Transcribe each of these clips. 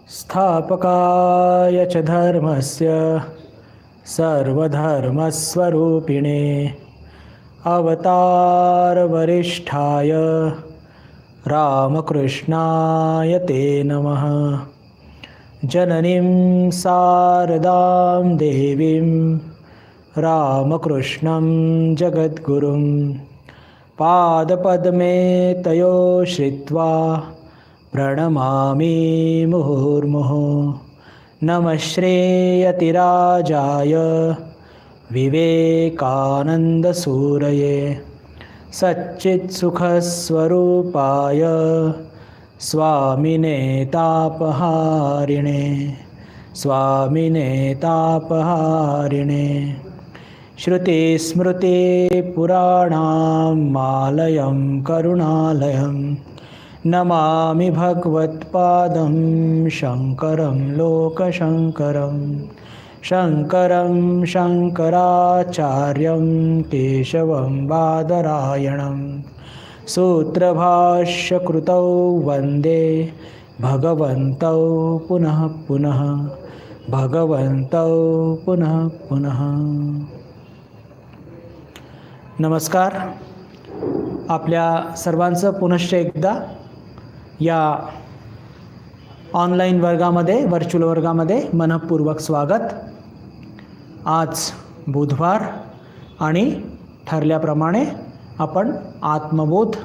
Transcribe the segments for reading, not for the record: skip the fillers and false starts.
स्थापकाय च धर्मस्य सर्वधर्मस्वरूपिणे अवतारवरिष्ठाय रामकृष्णाय ते नमः। जननीं शारदां देवीं रामकृष्णं जगद्गुरुं पादपद्मे तयो श्रित्वा प्रणमामि मुहुर्मुहुः। नमः श्रेयतिराजाय विवेकानन्दसूरये सच्चित्सुखस्वरूपाय स्वामिने तापहारिणे श्रुतिस्मृतिपुराणामालयं करुणालयं नमामि भगवत्पादं शङ्करं लोकशङ्करं शङ्कराचार्यं केशवं बादरायणं सूत्रभाष्यकृतौ वन्दे भगवन्तौ पुनः पुनः। नमस्कार. आपल्या सर्वांचं पुनश्च एकदा या ऑनलाईन वर्गामध्ये, व्हर्च्युअल वर्गामध्ये मनःपूर्वक स्वागत. आज बुधवार आणि ठरल्याप्रमाणे आपण आत्मबोध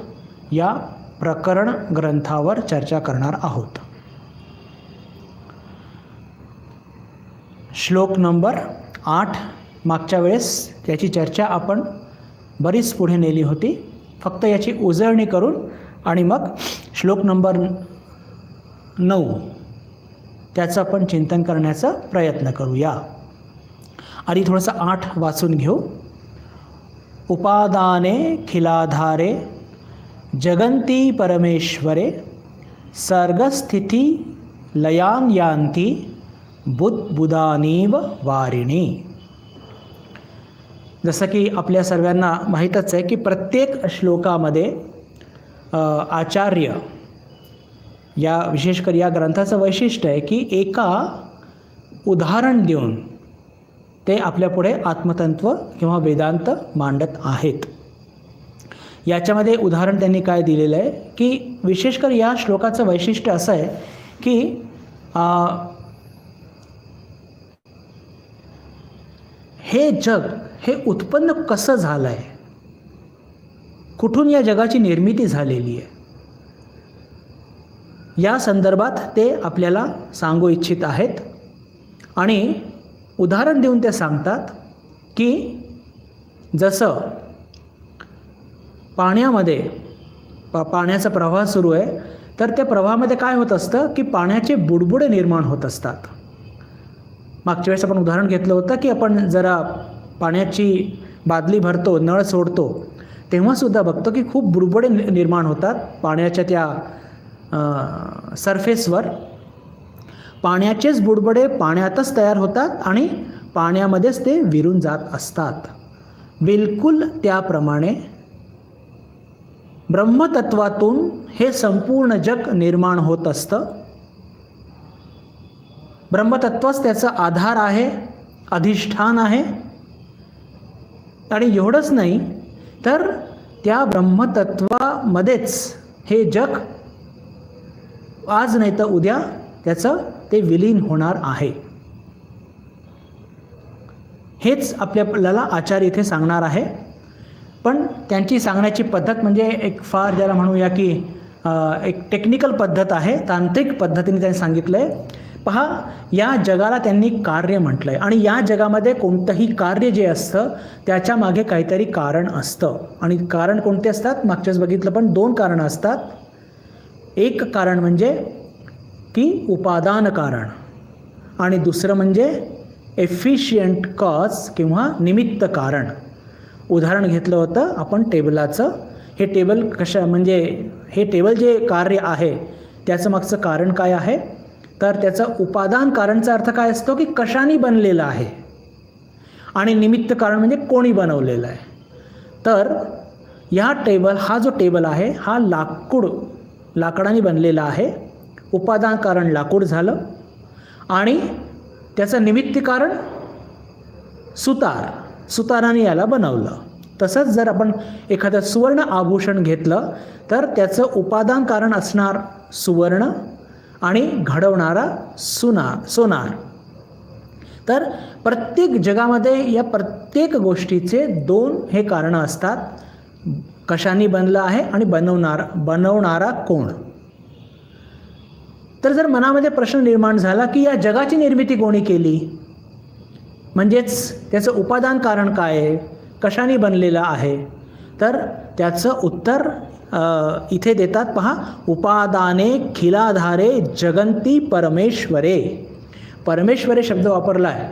या प्रकरण ग्रंथावर चर्चा करणार आहोत. श्लोक नंबर 8. मागच्या वेळेस याची चर्चा आपण बरीच पुढे नेली होती. फक्त याची उजळणी करून आणि मग श्लोक नंबर 9 त्याचं आपण चिंतन करण्याचा प्रयत्न करूया. आधी थोडंसं 8 वाचून घेऊ. उपादाने खिलाधारे जगन्ति परमेश्वरे सर्गस्थिती लयान यान्ति बुद्बुदानीव वारिणी. जसं की आपल्या सर्वांना माहीतच आहे की प्रत्येक श्लोकामध्ये आचार्य या विशेषकर या ग्रंथाचं वैशिष्ट्य आहे की एका उदाहरण देऊन ते आपल्यापुढे आत्मतत्व किंवा वेदांत मांडत आहेत. याच्यामध्ये उदाहरण त्यांनी काय दिलेलं आहे की विशेषकर या श्लोकाचं वैशिष्ट्य असं आहे की हे जग हे उत्पन्न कसं झालं आहे, कुठून या जगाची निर्मिती झालेली आहे, या संदर्भात ते आपल्याला सांगू इच्छित आहेत. आणि उदाहरण देऊन ते सांगतात की जसं पाण्यामध्ये पाण्याचा प्रवाह सुरू आहे तर त्या प्रवाहामध्ये काय होत असतं की पाण्याचे बुडबुडे निर्माण होत असतात. मागच्या वेळेस आपण उदाहरण घेतलं होतं की आपण जरा पाण्याची बादली भरतो, नळ सोडतो, तेव्हासुद्धा बघतो की खूप बुडबुडे निर्माण होतात पाण्याच्या त्या सरफेसवर. पाण्याचेच बुडबुडे पाण्यातच तयार होतात आणि पाण्यामध्येच ते विरून जात असतात. बिलकुल त्याप्रमाणे ब्रह्मतत्वातून हे संपूर्ण जग निर्माण होत असतं. ब्रह्मतत्वच त्याचा आधार आहे, अधिष्ठान आहे. आणि एवढंच नाही तर त्या ब्रह्मतत्वामध्येच हे जग आज नाही तर उद्या त्याचं ते विलीन होणार आहे. हेच आपल्याला आचार्य इथे सांगणार आहे. पण त्यांची सांगण्याची पद्धत म्हणजे एक फार ज्याला म्हणूया की एक टेक्निकल पद्धत आहे, तांत्रिक पद्धतीने त्यांनी सांगितलं आहे. पहा, या जगाला त्यांनी कार्य म्हटलं आहे आणि या जगामध्ये कोणतंही कार्य जे असतं त्याच्या मागे काहीतरी कारण असतं. आणि कारण कोणते असतात? मागच्याच बघितलं पण 2 कारणं असतात. एक कारण म्हणजे की उपादान कारण आणि दुसरं म्हणजे एफिशियंट कॉज किंवा निमित्त कारण. उदाहरण घेतलं होतं आपण टेबलाचं. हे टेबल म्हणजे हे टेबल जे कार्य आहे त्याचं मागचं कारण काय आहे तर त्याचं उपादान कारणचा अर्थ काय असतो की कशाने बनलेलं आहे आणि निमित्त कारण म्हणजे कोणी बनवलेलं आहे. तर हा जो टेबल आहे हा लाकडाने बनलेला आहे उपादान कारण लाकूड झालं आणि त्याचं निमित्त कारण सुताराने याला बनवलं. तसंच जर आपण एखादं सुवर्ण आभूषण घेतलं तर त्याचं उपादान कारण असणार सुवर्ण आणि घडवणारा सोनार. तर प्रत्येक जगामध्ये या प्रत्येक गोष्टीचे दोन हे कारणं असतात, कशाने बनलं आहे आणि बनवणारा कोण. तर जर मनामध्ये प्रश्न निर्माण झाला की या जगाची निर्मिती कोणी केली, म्हणजेच त्याचं उपादान कारण काय आहे, कशाने बनलेलं आहे, तर त्याचं उत्तर इथे देतात पहा. उपादाने खिलाधारे जगंती परमेश्वरे. परमेश्वरे शब्द वापरला आहे.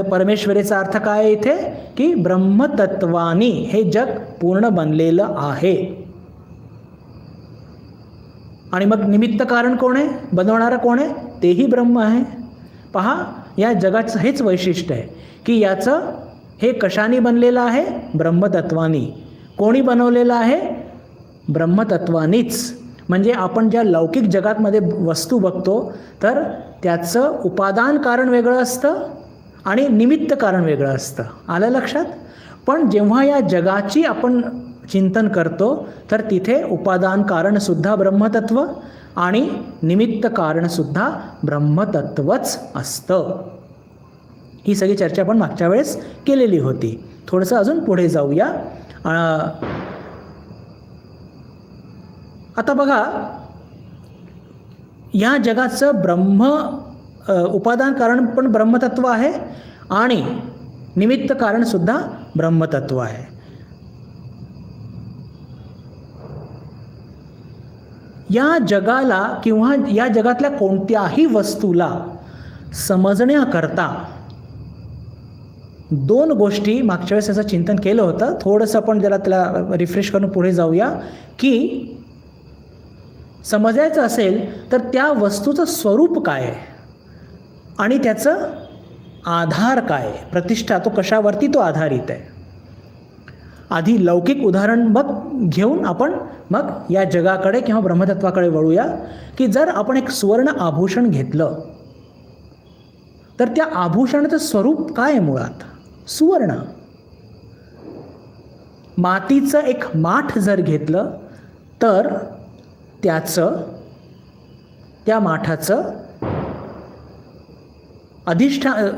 परमेश्वरेचा अर्थ काय आहे इथे, की ब्रह्मतत्वानी हे जग पूर्ण बनलेलं आहे. आणि मग निमित्त कारण कोण आहे, बनवणारा कोण आहे, तेही ब्रह्म आहे. पहा, या जगाचं हेच वैशिष्ट्य आहे की याचं हे कशाने बनलेलं आहे, ब्रह्मतत्वानी. कोणी बनवलेलं आहे, ब्रह्मतत्वानीच. म्हणजे आपण ज्या लौकिक जगातमध्ये वस्तू बघतो तर त्याचं उपादान कारण वेगळं असतं आणि निमित्त कारण वेगळं असतं. आलं लक्षात. पण जेव्हा या जगाची आपण चिंतन करतो तर तिथे उपादान कारणसुद्धा ब्रह्मतत्व आणि निमित्त कारणसुद्धा ब्रह्मतत्वच असतं. ही सगळी चर्चा आपण मागच्या वेळेस केलेली होती. थोडंसं अजून पुढे जाऊया. आता बघा, या जगाचं उपादान कारण पण ब्रह्मतत्व आहे आणि निमित्त कारणसुद्धा ब्रह्मतत्व आहे. या जगाला किंवा या जगातल्या कोणत्याही वस्तूला समजण्याकरता दोन गोष्टी मागच्या वेळेस याचं चिंतन केलं होतं. थोडंसं आपण जरा त्याला रिफ्रेश करून पुढे जाऊया की समजायचं असेल तर त्या वस्तूचं स्वरूप काय आहे आणि त्याचं आधार काय आहे, प्रतिष्ठा, तो कशावरती तो आधारित आहे. आधी लौकिक उदाहरण घेऊन आपण मग या जगाकडे किंवा ब्रह्मतत्वाकडे वळूया की जर आपण एक सुवर्ण आभूषण घेतलं तर त्या आभूषणाचं स्वरूप काय आहे, मुळात सुवर्ण. मातीचं एक माठ जर घेतलं तर त्या माठाचं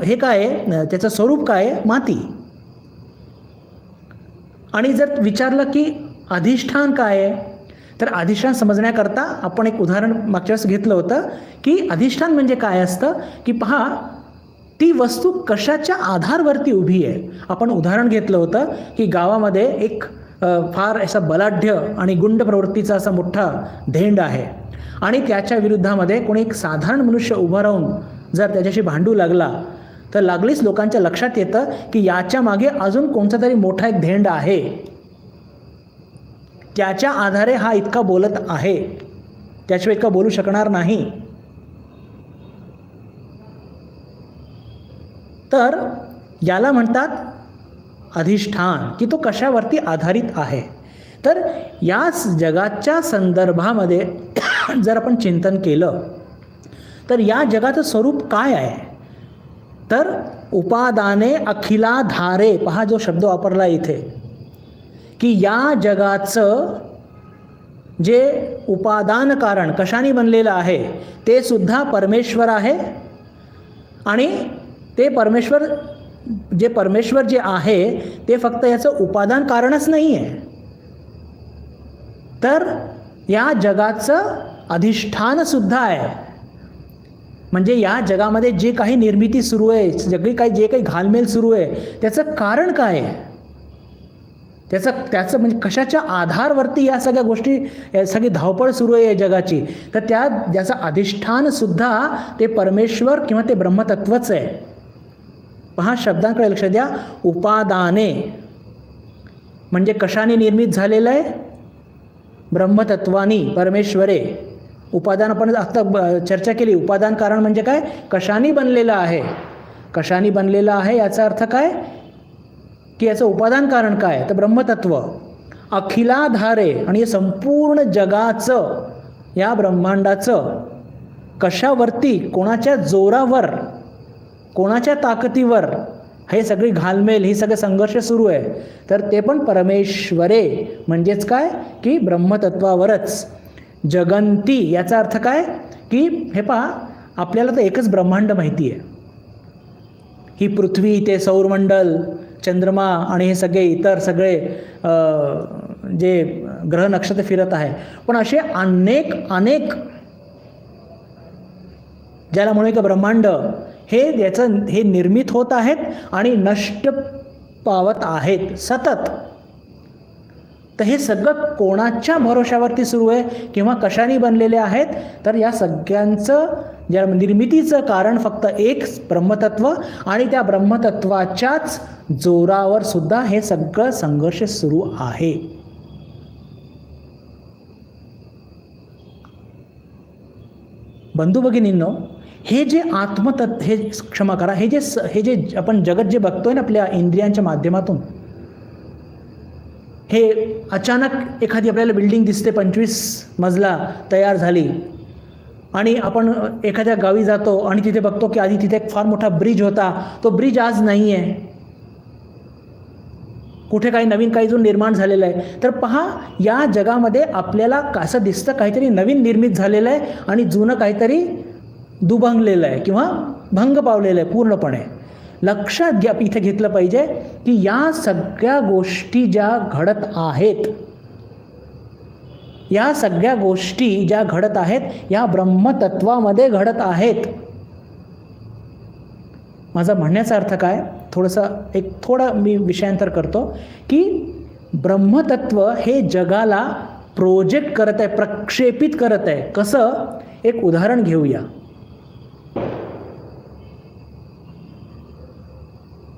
हे काय आहे, त्याचं स्वरूप काय आहे, माती. आणि जर विचारलं की अधिष्ठान काय आहे, तर अधिष्ठान समजण्याकरता आपण एक उदाहरण मागच्या वेळेस घेतलं होतं की अधिष्ठान म्हणजे काय असतं, की पहा, ती वस्तू कशाच्या आधारवरती उभी आहे. आपण उदाहरण घेतलं होतं की गावामध्ये एक फार असा बलाढ्य आणि गुंड प्रवृत्तीचा असा मोठा धेंड आहे आणि त्याच्या विरुद्धामध्ये कोणी एक साधारण मनुष्य उभा राहून जर त्याच्याशी भांडू लागला तर लागलीच लोकांच्या लक्षात येतं की याच्या मागे अजून कोणता तरी मोठा एक धेंड आहे, त्याच्या आधारे हा इतका बोलत आहे, त्याशिवाय इतका बोलू शकणार नाही. तर याला म्हणतात अधिष्ठान, की तो कशावरती आधारित आहे. तर याच जगाच्या संदर्भामध्ये जर आपण चिंतन केलं तर या जगाचं स्वरूप काय आहे, तर उपादाने अखिलाधारे. पहा जो शब्द वापरला इथे, की या जगाचं जे उपादान कारण कशाने बनलेलं आहे ते सुद्धा परमेश्वर आहे आणि ते परमेश्वर जे आहे ते फक्त याचं उपादान कारणच नाही आहे, तर या जगाचं अधिष्ठानसुद्धा आहे. म्हणजे या जगामध्ये जे काही निर्मिती सुरू आहे, जे काही घालमेल सुरू आहे, त्याचं कारण काय आहे, त्याचं म्हणजे कशाच्या आधारवरती या सगळ्या गोष्टी, या सगळी धावपळ सुरू आहे या जगाची, तर ज्याचं अधिष्ठानसुद्धा ते परमेश्वर किंवा ते ब्रह्मतत्वच आहे. पहा शब्दांकडे लक्ष द्या. उपादाने म्हणजे कशाने निर्मित झालेलं आहे, ब्रह्मतत्वानी, परमेश्वरे. उपादान आपण आता चर्चा केली. उपादान कारण म्हणजे काय, कशाने बनलेलं आहे. कशाने बनलेलं आहे याचा अर्थ काय, की याचं उपादान कारण काय, तर ब्रह्मतत्व. अखिलाधारे, आणि संपूर्ण जगाचं या ब्रह्मांडाचं कशावरती, कोणाच्या जोरावर, कोणाच्या ताकदीवर हे सगळी घालमेल, ही सगळे संघर्ष सुरू आहे, तर ते पण परमेश्वरे म्हणजेच काय की ब्रह्मतत्वावरच. जगंती याचा अर्थ काय की हे पहा, आपल्याला तर एकच ब्रह्मांड माहिती आहे. ही पृथ्वी, ते सौरमंडल, चंद्रमा आणि हे सगळे इतर सगळे जे ग्रह नक्षत्र फिरत आहे, पण असे अनेक अनेक ज्याला म्हणूया की ब्रह्मांड हे निर्मित होत आहेत आणि नष्ट पावत आहेत सतत. तर हे सगळं कोणाच्या भरोशावरती सुरू आहे किंवा कशाने बनलेले आहेत, तर या सगळ्यांचं ज्या निर्मितीचं कारण फक्त एक ब्रह्मतत्व, आणि त्या ब्रह्मतत्वाच्याच जोरावर सुद्धा हे सगळं संघर्ष सुरू आहे. बंधू भगिनींनो, हे जे हे क्षमा करा, हे जे आपण जगत जे बघतोय ना आपल्या इंद्रियांच्या माध्यमातून, हे अचानक एखादी आपल्याला बिल्डिंग दिसते 25 मजला तयार झाली, आणि आपण एखाद्या गावी जातो आणि तिथे बघतो की आधी तिथे एक फार मोठा ब्रिज होता, तो ब्रिज आज नाही आहे, कुठे काही नवीन काही जो निर्माण झालेला आहे. तर पहा, या जगामध्ये आपल्याला असं दिसतं काहीतरी नवीन निर्मित झालेलं आहे आणि जुनं काहीतरी दुभंगलेलं आहे किंवा भंग पावलेलं आहे पूर्णपणे. लक्षात घ्या, इथे घेतलं पाहिजे की या सगळ्या गोष्टी ज्या घडत आहेत, या सगळ्या गोष्टी ज्या घडत आहेत या ब्रह्मतत्वामध्ये घडत आहेत. माझा म्हणण्याचा अर्थ काय, थोडा मी विषयांतर करतो की ब्रह्मतत्व हे जगाला प्रोजेक्ट करत आहे, प्रक्षेपित करत आहे. कसं, एक उदाहरण घेऊया.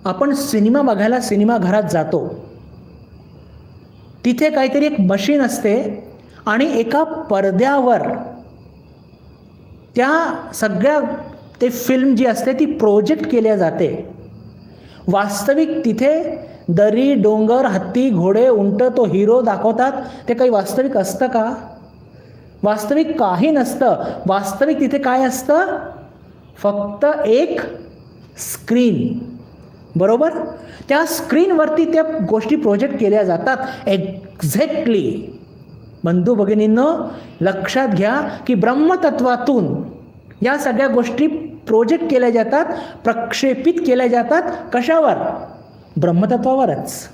आपण सिनेमा बघायला सिनेमाघरात जातो, तिथे काहीतरी एक मशीन असते आणि एका पडद्यावर त्या सगळ्या ते फिल्म जी असते ती प्रोजेक्ट केल्या जाते. वास्तविक तिथे दरी, डोंगर, हत्ती, घोडे, उंट, तो हिरो दाखवतात, ते काही वास्तविक असतं का? वास्तविक काही नसतं. वास्तविक तिथे काय असतं, फक्त एक स्क्रीन, बरोबर. त्या स्क्रीनवरती त्या गोष्टी प्रोजेक्ट केल्या जातात एक्झॅक्टली. बंधू भगिनींनो, लक्षात घ्या की ब्रह्मतत्वातून या सगळ्या गोष्टी प्रोजेक्ट केल्या जातात, प्रक्षेपित केल्या जातात. कशावर? ब्रह्मतत्वावरच.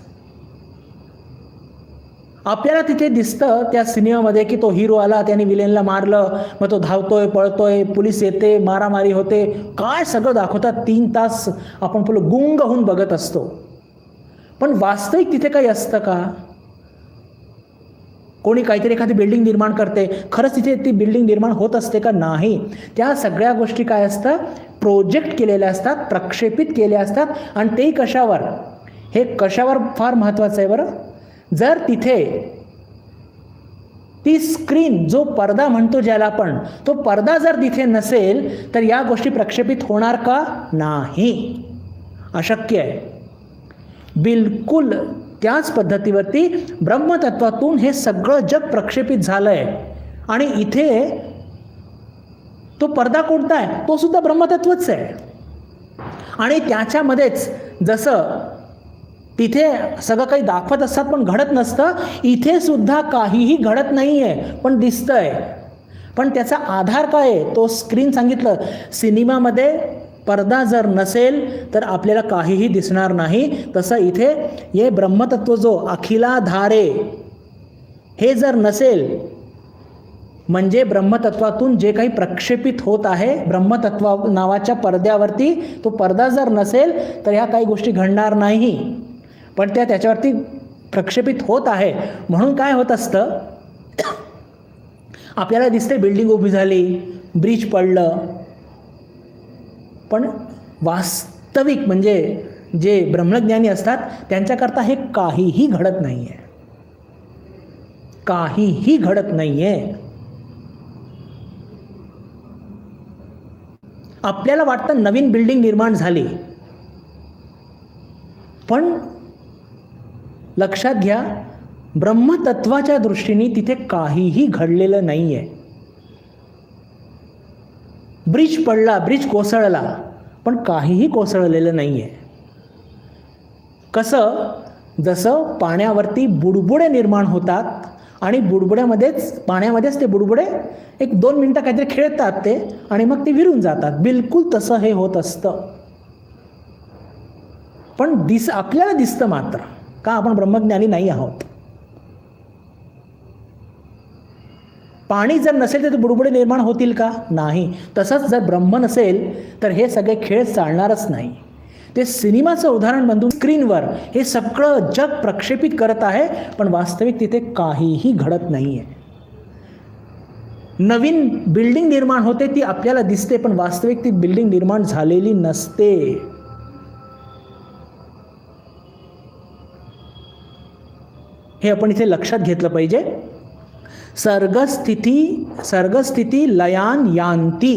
आपल्याला तिथे दिसतं त्या सिनेमामध्ये की तो हिरो आला, त्याने विलेनला मारलं, मग तो धावतोय, पळतोय, पोलीस येते, मारामारी होते, काय सगळं दाखवतात. 3 तास आपण फुलं गुंग होऊन बघत असतो. पण वास्तविक तिथे काही असतं का? कोणी काहीतरी एखादी बिल्डिंग निर्माण करते, खरंच तिथे ती बिल्डिंग निर्माण होत असते का? नाही. त्या सगळ्या गोष्टी काय असतात, प्रोजेक्ट केलेल्या असतात, प्रक्षेपित केल्या असतात. आणि ते कशावर? हे कशावर फार महत्त्वाचं आहे बरं. जर तिथे ती स्क्रीन, जो पडदा म्हणतो ज्याला आपण, तो पडदा जर तिथे नसेल तर या गोष्टी प्रक्षेपित होणार का? नाही, अशक्य आहे. बिलकुल त्याच पद्धतीवरती ब्रह्मतत्वातून हे सगळं जग प्रक्षेपित झालंय. आणि इथे तो पडदा कोणता आहे? तो सुद्धा ब्रह्मतत्वच आहे. आणि त्याच्यामध्येच जसं तिथे सगळं काही दाखवत असतात पण घडत नसतं, इथे सुद्धा काहीही घडत नाही आहे पण दिसतंय. पण त्याचा आधार काय आहे? तो स्क्रीन. सांगितलं, सिनेमामध्ये पडदा जर नसेल तर आपल्याला काहीही दिसणार नाही. तसं इथे हे ब्रह्मतत्व जो अखिलाधारे, हे जर नसेल म्हणजे ब्रह्मतत्वातून जे काही प्रक्षेपित होत आहे ब्रह्मतत्व नावाच्या पडद्यावरती, तो पडदा जर नसेल तर ह्या काही गोष्टी घडणार नाही. पण त्याच्यावरती प्रक्षेपित होत आहे. म्हणून काय होत असतं, आपल्याला दिसते बिल्डिंग उभी झाली, ब्रिज पडलं, पण वास्तविक म्हणजे जे ब्रह्मज्ञानी असतात त्यांच्याकरता हे काहीही घडत नाही आहे. काहीही घडत नाही आहे. आपल्याला वाटतं नवीन बिल्डिंग निर्माण झाली, पण लक्षात घ्या ब्रह्मतत्वाच्या दृष्टीने तिथे काहीही घडलेलं नाही आहे. ब्रिज पडला, ब्रिज कोसळला, पण काहीही कोसळलेलं नाही आहे. कसं? जसं पाण्यावरती बुडबुडे निर्माण होतात आणि पाण्यामध्येच ते बुडबुडे 1-2 मिनटं काहीतरी खेळतात ते आणि मग ते विरून जातात. बिलकुल तसं हे होत असतं. पण आपल्याला दिसतं मात्र, का? आपण ब्रह्मज्ञानी नाही आहोत. पाणी जर नसेल तर ते बुडबुडे निर्माण होतील का? नाही. तसंच जर ब्रह्म नसेल तर हे सगळे खेळ चालणारच नाही. ते सिनेमाचं उदाहरण बनवून स्क्रीनवर हे सगळं जग प्रक्षेपित करत आहे, पण वास्तविक तिथे काहीही घडत नाही आहे. नवीन बिल्डिंग निर्माण होते, ती आपल्याला दिसते, पण वास्तविक ती बिल्डिंग निर्माण झालेली नसते. हे आपण इथे लक्षात घेतलं पाहिजे. सर्गस्थिती लयान यांती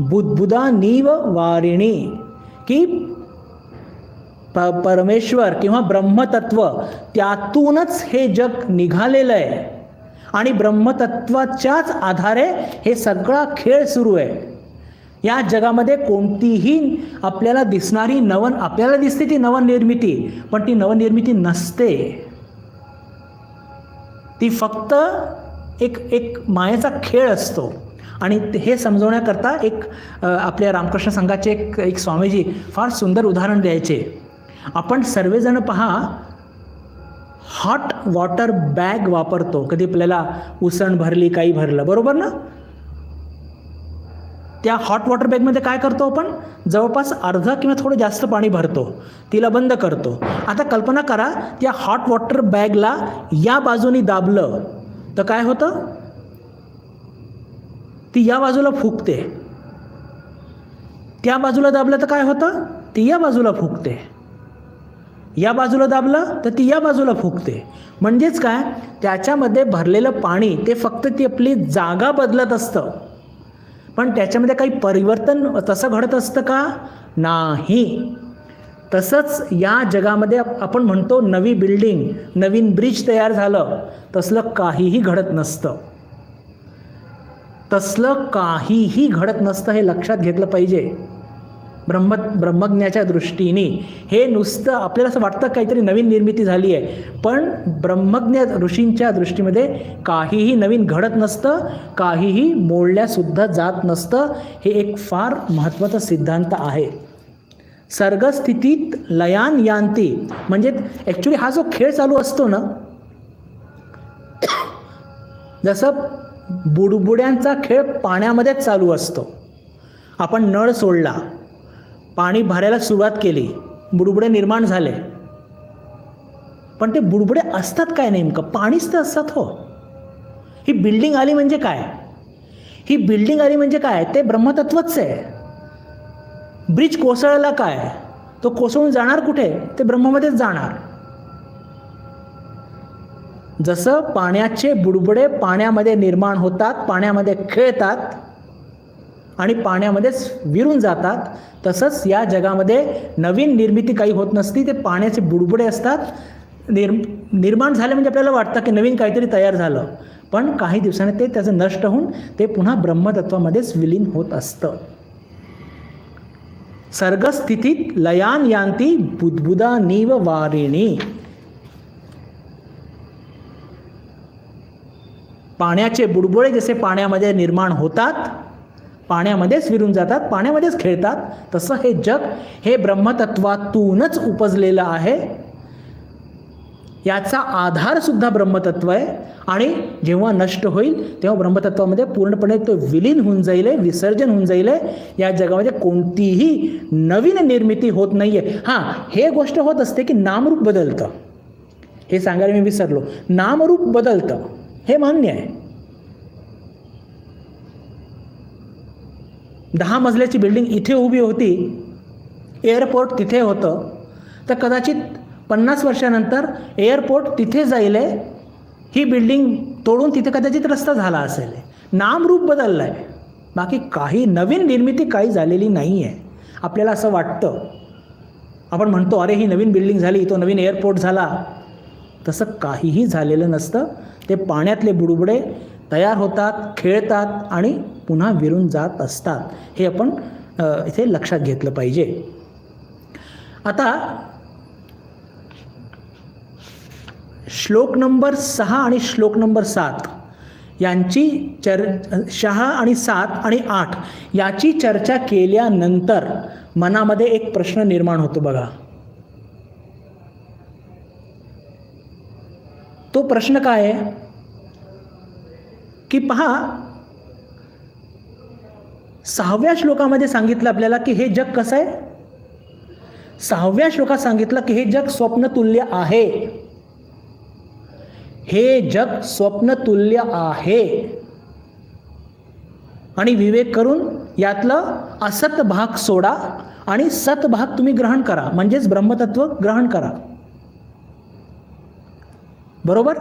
बुद्बुदा नीव वारिणी, की परमेश्वर किंवा ब्रह्मतत्व त्यातूनच हे जग निघालेलं आहे आणि ब्रह्मतत्वाच्याच आधारे हे सगळा खेळ सुरू आहे. या जगामध्ये कोणतीही आपल्याला दिसणारी आपल्याला दिसते ती नवनिर्मिती, पण ती नवनिर्मिती नसते. ती फक्त एक मायेचा खेळ असतो. आणि हे समजवण्याकरता आपल्या रामकृष्ण संघाचे एक स्वामीजी फार सुंदर उदाहरण द्यायचे. आपण सर्वजण पहा, हॉट वॉटर बॅग वापरतो. कधी आपल्याला उसण भरली, काही भरलं, बरोबर ना? त्या हॉट वॉटर बॅगमध्ये काय करतो आपण? जवळपास अर्धा किंवा थोडं जास्त पाणी भरतो, तिला बंद करतो. आता कल्पना करा, त्या हॉट वॉटर बॅगला या बाजूनी दाबलं तर काय होतं? ती या बाजूला फुगते. त्या बाजूला दाबलं तर काय होतं? ती या बाजूला फुगते. या बाजूला दाबलं तर ती या बाजूला फुगते. म्हणजेच काय? त्याच्यामध्ये भरलेलं पाणी ते फक्त ती आपली जागा बदलत असतं, पण त्याच्यामध्ये काही परिवर्तन तसं घडत असतं का? नाही. तसंच या जगामध्ये आपण म्हणतो नवी बिल्डिंग, नवीन ब्रिज तयार झालं, तसलं काहीही घडत नसतं. तसलं काहीही घडत नसतं, हे लक्षात घेतलं पाहिजे. ब्रह्मज्ञाच्या दृष्टीने हे नुसतं आपल्याला असं वाटतं काहीतरी नवीन निर्मिती झाली आहे, पण ब्रह्मज्ञ ऋषींच्या दृष्टीमध्ये काहीही नवीन घडत नसतं, काहीही मोडल्यासुद्धा जात नसतं. हे एक फार महत्त्वाचा सिद्धांत आहे. सर्गस्थितीत लयान यांती म्हणजे ॲक्च्युली हा जो खेळ चालू असतो ना, जसं बुडबुड्यांचा खेळ पाण्यामध्येच चालू असतो. आपण नळ सोडला, पाणी भरायला सुरुवात केली, बुडबुडे निर्माण झाले, पण ते बुडबुडे असतात काय? नेमकं पाणीच तर असतात. हो, ही बिल्डिंग आली म्हणजे काय? ही बिल्डिंग आली म्हणजे काय? ते ब्रह्मतत्वच आहे. ब्रिज कोसळला काय? तो कोसळून जाणार कुठे? ते ब्रह्ममध्येच जाणार. जसं पाण्याचे बुडबुडे पाण्यामध्ये निर्माण होतात, पाण्यामध्ये खेळतात आणि पाण्यामध्येच विरून जातात, तसंच या जगामध्ये नवीन निर्मिती काही होत नसती. ते पाण्याचे बुडबुडे असतात. निर्माण झाले म्हणजे आपल्याला वाटतं की नवीन काहीतरी तयार झालं, पण काही दिवसांनी ते त्याचं नष्ट होऊन ते पुन्हा ब्रह्मतत्वामध्येच विलीन होत असतं. सर्गस्थितीत लयान यांती बुद्बुदा नीव वारिणी. पाण्याचे बुडबुडे जसे पाण्यामध्ये निर्माण होतात, पाण्यामध्येच विरून जातात, पाण्यामध्येच खेळतात, तसं हे जग हे ब्रह्मतत्वातूनच उपजलेलं आहे. याचा आधारसुद्धा ब्रह्मतत्व आहे आणि जेव्हा नष्ट होईल तेव्हा ब्रह्मतत्वामध्ये पूर्णपणे तो विलीन होऊन जाईल, विसर्जन होऊन जाईल. या जगामध्ये कोणतीही नवीन निर्मिती होत नाही आहे. हां, हे गोष्ट होत असते की नामरूप बदलतं. हे सांगायला मी विसरलो. नामरूप बदलतं हे मान्य आहे. 10 मजल्याची बिल्डिंग इथे उभी होती, एअरपोर्ट तिथे होतं, तर कदाचित 50 वर्षानंतर एअरपोर्ट तिथे जाईल, ही बिल्डिंग तोडून तिथे कदाचित रस्ता झाला असेल. नामरूप बदललं आहे, बाकी काही नवीन निर्मिती काही झालेली नाही आहे. आपल्याला असं वाटतं, आपण म्हणतो अरे ही नवीन बिल्डिंग झाली, तो नवीन एअरपोर्ट झाला. तसं काहीही झालेलं नसतं. ते पाण्यातले बुडबुडे तयार होतात, खेळतात आणि पुन्हा विरून जात असतात. हे आपण इथे लक्षात घेतलं पाहिजे. आता श्लोक नंबर 6 आणि श्लोक नंबर 7 यांची 6 आणि 7 आणि 8 याची चर्चा केल्यानंतर मनामध्ये एक प्रश्न निर्माण होतो बघा. तो प्रश्न काय आहे की पहा, 6व्या श्लोकामध्ये सांगितलं आपल्याला की हे जग कसं आहे. 6व्या श्लोकात सांगितलं की हे जग स्वप्नतुल्य आहे. हे जग स्वप्नतुल्य आहे आणि विवेक करून यातलं असत भाग सोडा आणि सत भाग तुम्ही ग्रहण करा, म्हणजेच ब्रह्मतत्व ग्रहण करा. बरोबर.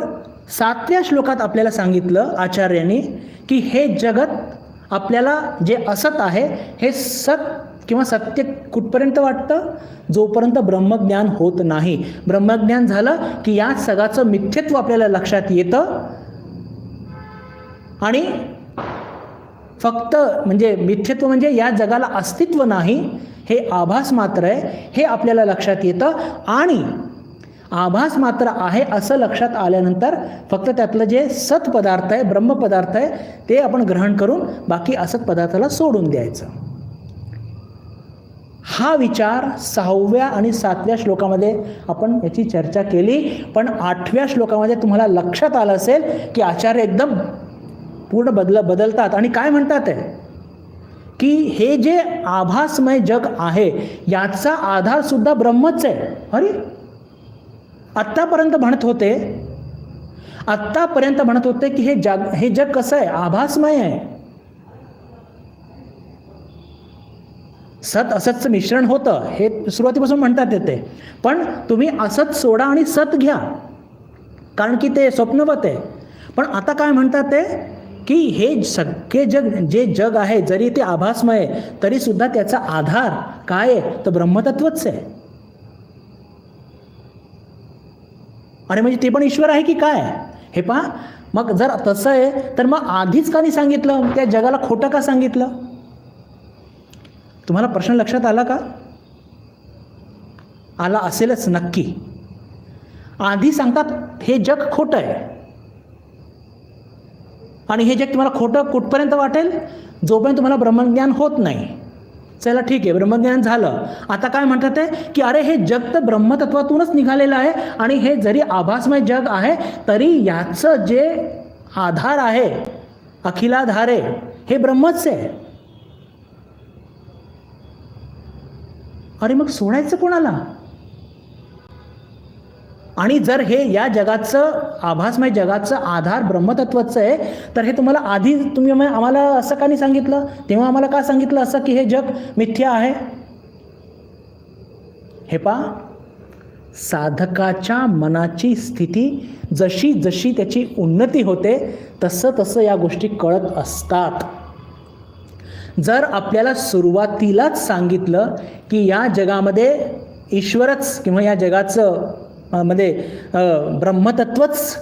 7व्या श्लोकात आपल्याला सांगितलं आचार्यांनी की हे जगत आपल्याला जे असत आहे हे सत किंवा सत्य कुठपर्यंत वाटतं, जोपर्यंत ब्रह्मज्ञान होत नाही. ब्रह्मज्ञान झालं की या सगळ्याचं मिथ्यत्व आपल्याला लक्षात येतं आणि फक्त म्हणजे मिथ्यत्व म्हणजे या जगाला अस्तित्व नाही, हे आभास मात्र आहे हे आपल्याला लक्षात येतं. आणि आभास मात्र आहे असं लक्षात आल्यानंतर फक्त त्यातलं जे सत पदार्थ आहे, ब्रह्म पदार्थ आहे ते आपण ग्रहण करून बाकी असत पदार्थाला सोडून द्यायचं. हा विचार 6व्या आणि 7व्या श्लोकामध्ये आपण याची चर्चा केली. पण 8व्या श्लोकामध्ये तुम्हाला लक्षात आलं असेल की आचार्य एकदम पूर्ण बदलतात आणि काय म्हणतात आहे की हे जे आभासमय जग आहे याचा आधार सुद्धा ब्रह्मच आहे. अरे आत्तापर्यंत म्हणत होते की हे जग कसं आहे, आभासमय आहे. सत असतचं मिश्रण होतं हे सुरुवातीपासून म्हणतात येते, पण तुम्ही असत सोडा आणि सत घ्या कारण की ते स्वप्नवत आहे. पण आता काय म्हणतात ते की हे सगळे जे जग आहे जरी ते आभासमय आहे तरी सुद्धा त्याचा आधार काय आहे तर ब्रह्मतत्वच आहे. आणि म्हणजे ते पण ईश्वर आहे की काय हे पहा. मग जर तसं आहे तर मग आधीच का नाही सांगितलं, त्या जगाला खोटं का सांगितलं. तुम्हाला प्रश्न लक्षात आला का. आला असेलच नक्की. आधी सांगतात हे जग खोटं आहे आणि हे जग तुम्हाला खोटं कुठपर्यंत वाटेल, जोपर्यंत तुम्हाला ब्रह्मज्ञान होत नाही. चला ठीक आहे, ब्रह्मज्ञान झालं. आता काय म्हणतात ते की अरे हे जग तर ब्रह्मतत्वातूनच निघालेलं आहे आणि हे जरी आभासमय जग आहे तरी याचं जे आधार आहे, अखिलाधार आहे, हे ब्रह्मच आहे. अरे मग सोडायचं कोणाला. आणि जर हे या जगाचं आभासमय जगाचं आधार ब्रह्मतत्वाचं आहे तर हे तुम्हाला आधी तुम्ही आम्हाला असं का नाही सांगितलं, तेव्हा आम्हाला का सांगितलं असं की हे जग मिथ्या आहे. हे पहा, साधकाच्या मनाची स्थिती जशी जशी त्याची उन्नती होते तसं तसं या गोष्टी कळत असतात. जर आपल्याला सुरुवातीलाच सांगितलं की या जगामध्ये ईश्वरच किंवा या जगाचं मध्ये ब्रह्मतत्वच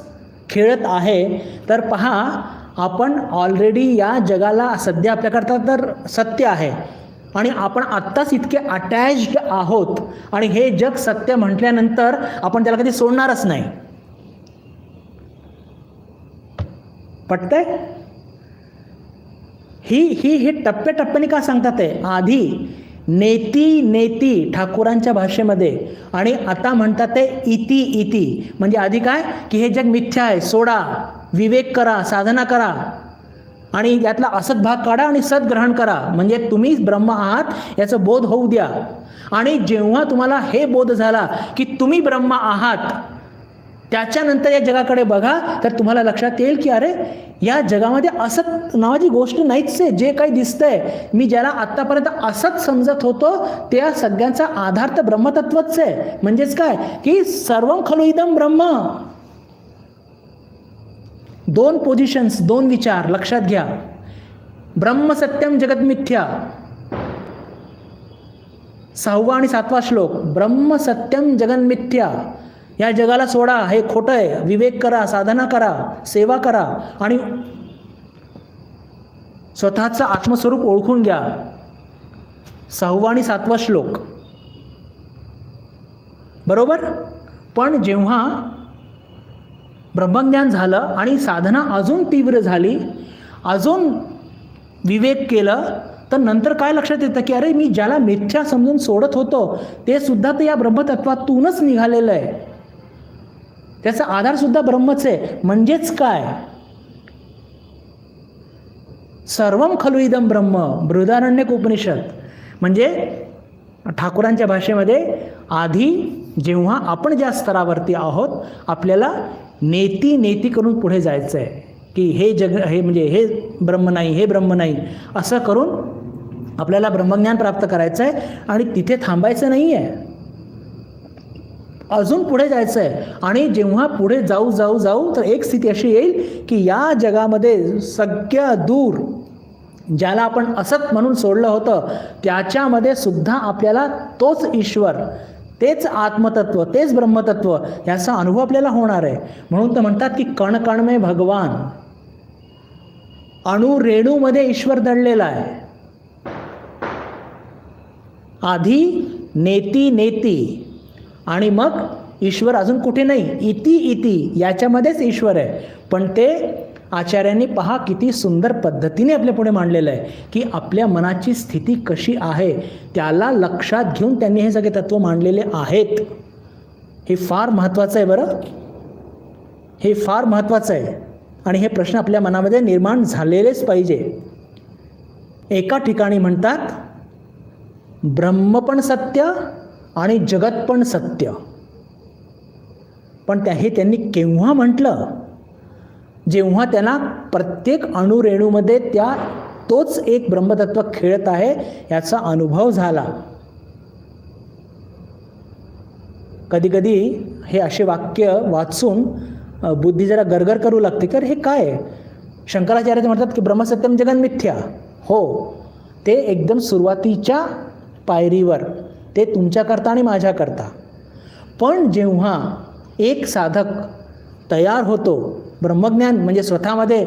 खेळत आहे तर पहा, आपण ऑलरेडी या जगाला सध्या आपल्याकरता तर सत्य आहे आणि आपण आत्ताच इतके अटॅच्ड आहोत आणि हे जग सत्य म्हटल्यानंतर आपण त्याला कधी सोडणारच नाही. पटतंय. ही टप्प्याटप्प्याने का सांगतात आहे. आधी नेती नेती ठाकूरांच्या भाषेमध्ये आणि आता म्हणतात ते इति इति, म्हणजे आधी काय की हे जग मिथ्या आहे, सोडा, विवेक करा, साधना करा आणि यातला असत भाग काढा आणि सत ग्रहण करा, म्हणजे तुम्हीच ब्रह्म आहात याचा बोध होऊ द्या. आणि जेव्हा तुम्हाला हे बोध झाला की तुम्ही ब्रह्म आहात त्याच्यानंतर या जगाकडे बघा तर तुम्हाला लक्षात येईल की अरे या जगामध्ये असत नावाची गोष्ट नाहीच आहे. जे काही दिसतंय, मी ज्याला आत्तापर्यंत असत समजत होतो त्या सगळ्यांचा आधार तर ब्रह्मतत्वच आहे. म्हणजेच काय की सर्वं खलु इदं ब्रह्म. दोन पोझिशन्स, दोन विचार लक्षात घ्या. ब्रह्म सत्यम जगत मिथ्या, 6वा आणि 7वा श्लोक. ब्रह्म सत्यम जगन मिथ्या, या जगाला सोडा, हे खोटं आहे, विवेक करा, साधना करा, सेवा करा. आणि स्वतःचं आत्मस्वरूप ओळखून घ्या. 6वा आणि 7वा श्लोक. बरोबर. पण जेव्हा ब्रह्मज्ञान झालं आणि साधना अजून तीव्र झाली, अजून विवेक केलं, तर नंतर काय लक्षात येतं की अरे मी ज्याला मिथ्या समजून सोडत होतो ते सुद्धा तर या ब्रह्मतत्वातूनच निघालेलं आहे. त्याचा आधार सुद्धा ब्रह्मच आहे. म्हणजेच काय, सर्वम खलु इदम ब्रह्म, बृहदारण्यक उपनिषद. म्हणजे ठाकूरांच्या भाषेमध्ये आधी जेव्हा आपण ज्या स्तरावरती आहोत आपल्याला नेती करून पुढे जायचं आहे की हे जग, हे म्हणजे हे ब्रह्म नाही, हे ब्रह्म नाही, असं करून आपल्याला ब्रह्मज्ञान प्राप्त करायचं आहे. आणि तिथे थांबायचं नाही आहे, अजून पुढे जायचं आहे. आणि जेव्हा पुढे जाऊ तर एक स्थिती अशी येईल की या जगामध्ये सगळ्या दूर ज्याला आपण असत म्हणून सोडलं होतं त्याच्यामध्ये सुद्धा आपल्याला तोच ईश्वर, तेच आत्मतत्व, तेच ब्रह्मतत्व याचा अनुभव आपल्याला होणार आहे. म्हणून तर म्हणतात की कण कण में भगवान, अणु रेणूमध्ये ईश्वर दडलेला आहे. आधी नेती आणि मग ईश्वर अजून कुठे नाही, इति याच्यामध्येच ईश्वर आहे. पण ते आचार्यांनी पहा किती सुंदर पद्धतीने आपल्या पुढे मांडलेलं आहे की आपल्या मनाची स्थिती कशी आहे त्याला लक्षात घेऊन त्यांनी हे सगळे तत्व मांडलेले आहेत. हे फार महत्त्वाचं आहे बरं, हे फार महत्त्वाचं आहे. आणि हे प्रश्न आपल्या मनामध्ये निर्माण झालेलेच पाहिजे. एका ठिकाणी म्हणतात ब्रह्म पण सत्य आणि जगत पण सत्य. पण हे त्यांनी केव्हा म्हटलं, जेव्हा त्यांना प्रत्येक अणुरेणूमध्ये तोच एक ब्रह्मतत्व खेळत आहे याचा अनुभव झाला. कधीकधी हे असे वाक्य वाचून बुद्धी जरा गरगर करू लागते की हे काय आहे. शंकराचार्य म्हणतात की ब्रह्मसत्यम जगन मिथ्या. हो, ते एकदम सुरुवातीच्या पायरीवर, ते तुमच्याकरता आणि माझ्याकरता. पण जेव्हा एक साधक तयार होतो, ब्रह्मज्ञान म्हणजे स्वतःमध्ये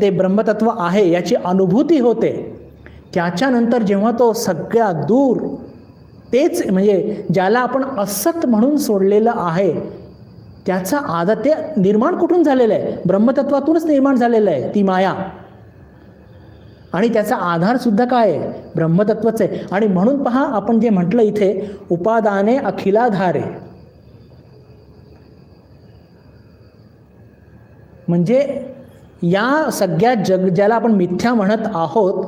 ते ब्रह्मतत्व आहे याची अनुभूती होते, त्याच्यानंतर जेव्हा तो सगळ्या दूर तेच म्हणजे ज्याला आपण असत म्हणून सोडलेलं आहे त्याचा आदर, ते निर्माण कुठून झालेलं आहे, ब्रह्मतत्वातूनच निर्माण झालेलं आहे ती माया. आणि त्याचा आधार सुद्धा काय आहे, ब्रह्मतत्वच आहे. आणि म्हणून पहा आपण जे म्हटलं इथे उपादाने अखिलाधारे, म्हणजे या सगळ्या ज्याला आपण मिथ्या म्हणत आहोत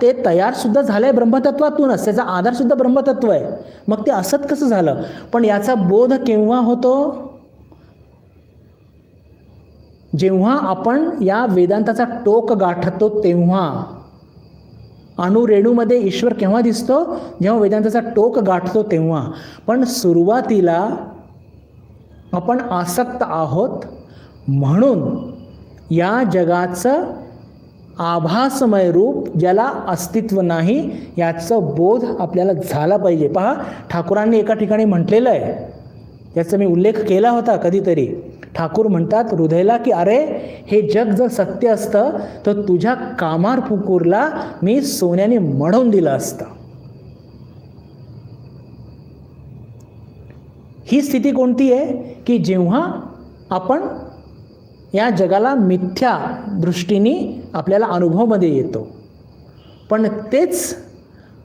ते तयार सुद्धा झालं आहे ब्रह्मतत्वातूनच, त्याचा आधार सुद्धा ब्रह्मतत्व आहे. मग ते असत कसं झालं. पण याचा बोध केव्हा होतो, जेव्हा आपण या वेदांताचा टोक गाठतो तेव्हा. अणुरेणूमध्ये ईश्वर केव्हा दिसतो, जेव्हा वेदांताचा टोक गाठतो तेव्हा. पण सुरुवातीला आपण आसक्त आहोत म्हणून या जगाचं आभासमय रूप ज्याला अस्तित्व नाही याचं बोध आपल्याला झाला पाहिजे. पहा ठाकूरांनी एका ठिकाणी म्हटलेलं आहे, याचा मी उल्लेख केला होता कधीतरी. ठाकूर म्हणतात हृदयला की अरे हे जग जर सत्य असतं तर तुझ्या कामार पुकूरला मी सोन्याने मढवून दिलं असतं. ही स्थिती कोणती आहे की जेव्हा आपण या जगाला मिथ्या दृष्टीने आपल्याला अनुभवामध्ये येतो. पण तेच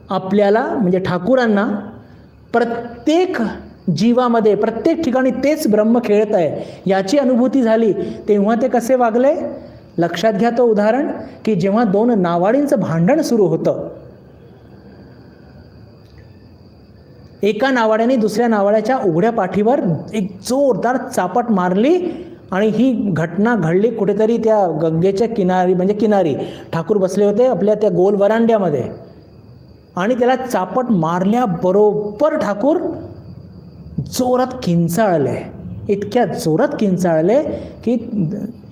आपल्याला म्हणजे ठाकूरांना प्रत्येक जीवामध्ये प्रत्येक ठिकाणी तेच ब्रह्म खेळत आहे याची अनुभूती झाली. तेव्हा ते कसे वागले लक्षात घ्या. तो उदाहरण की जेव्हा 2 नावाडींचं भांडण सुरू होतं, एका नावाड्याने दुसऱ्या नावाड्याच्या उघड्या पाठीवर एक जोरदार चापट मारली आणि ही घटना घडली कुठेतरी त्या गंगेच्या किनारी. ठाकूर बसले होते आपल्या त्या गोल वरांड्यामध्ये आणि त्याला चापट मारल्याबरोबर ठाकूर जोरात किंचाळले, इतक्या जोरात किंचाळले की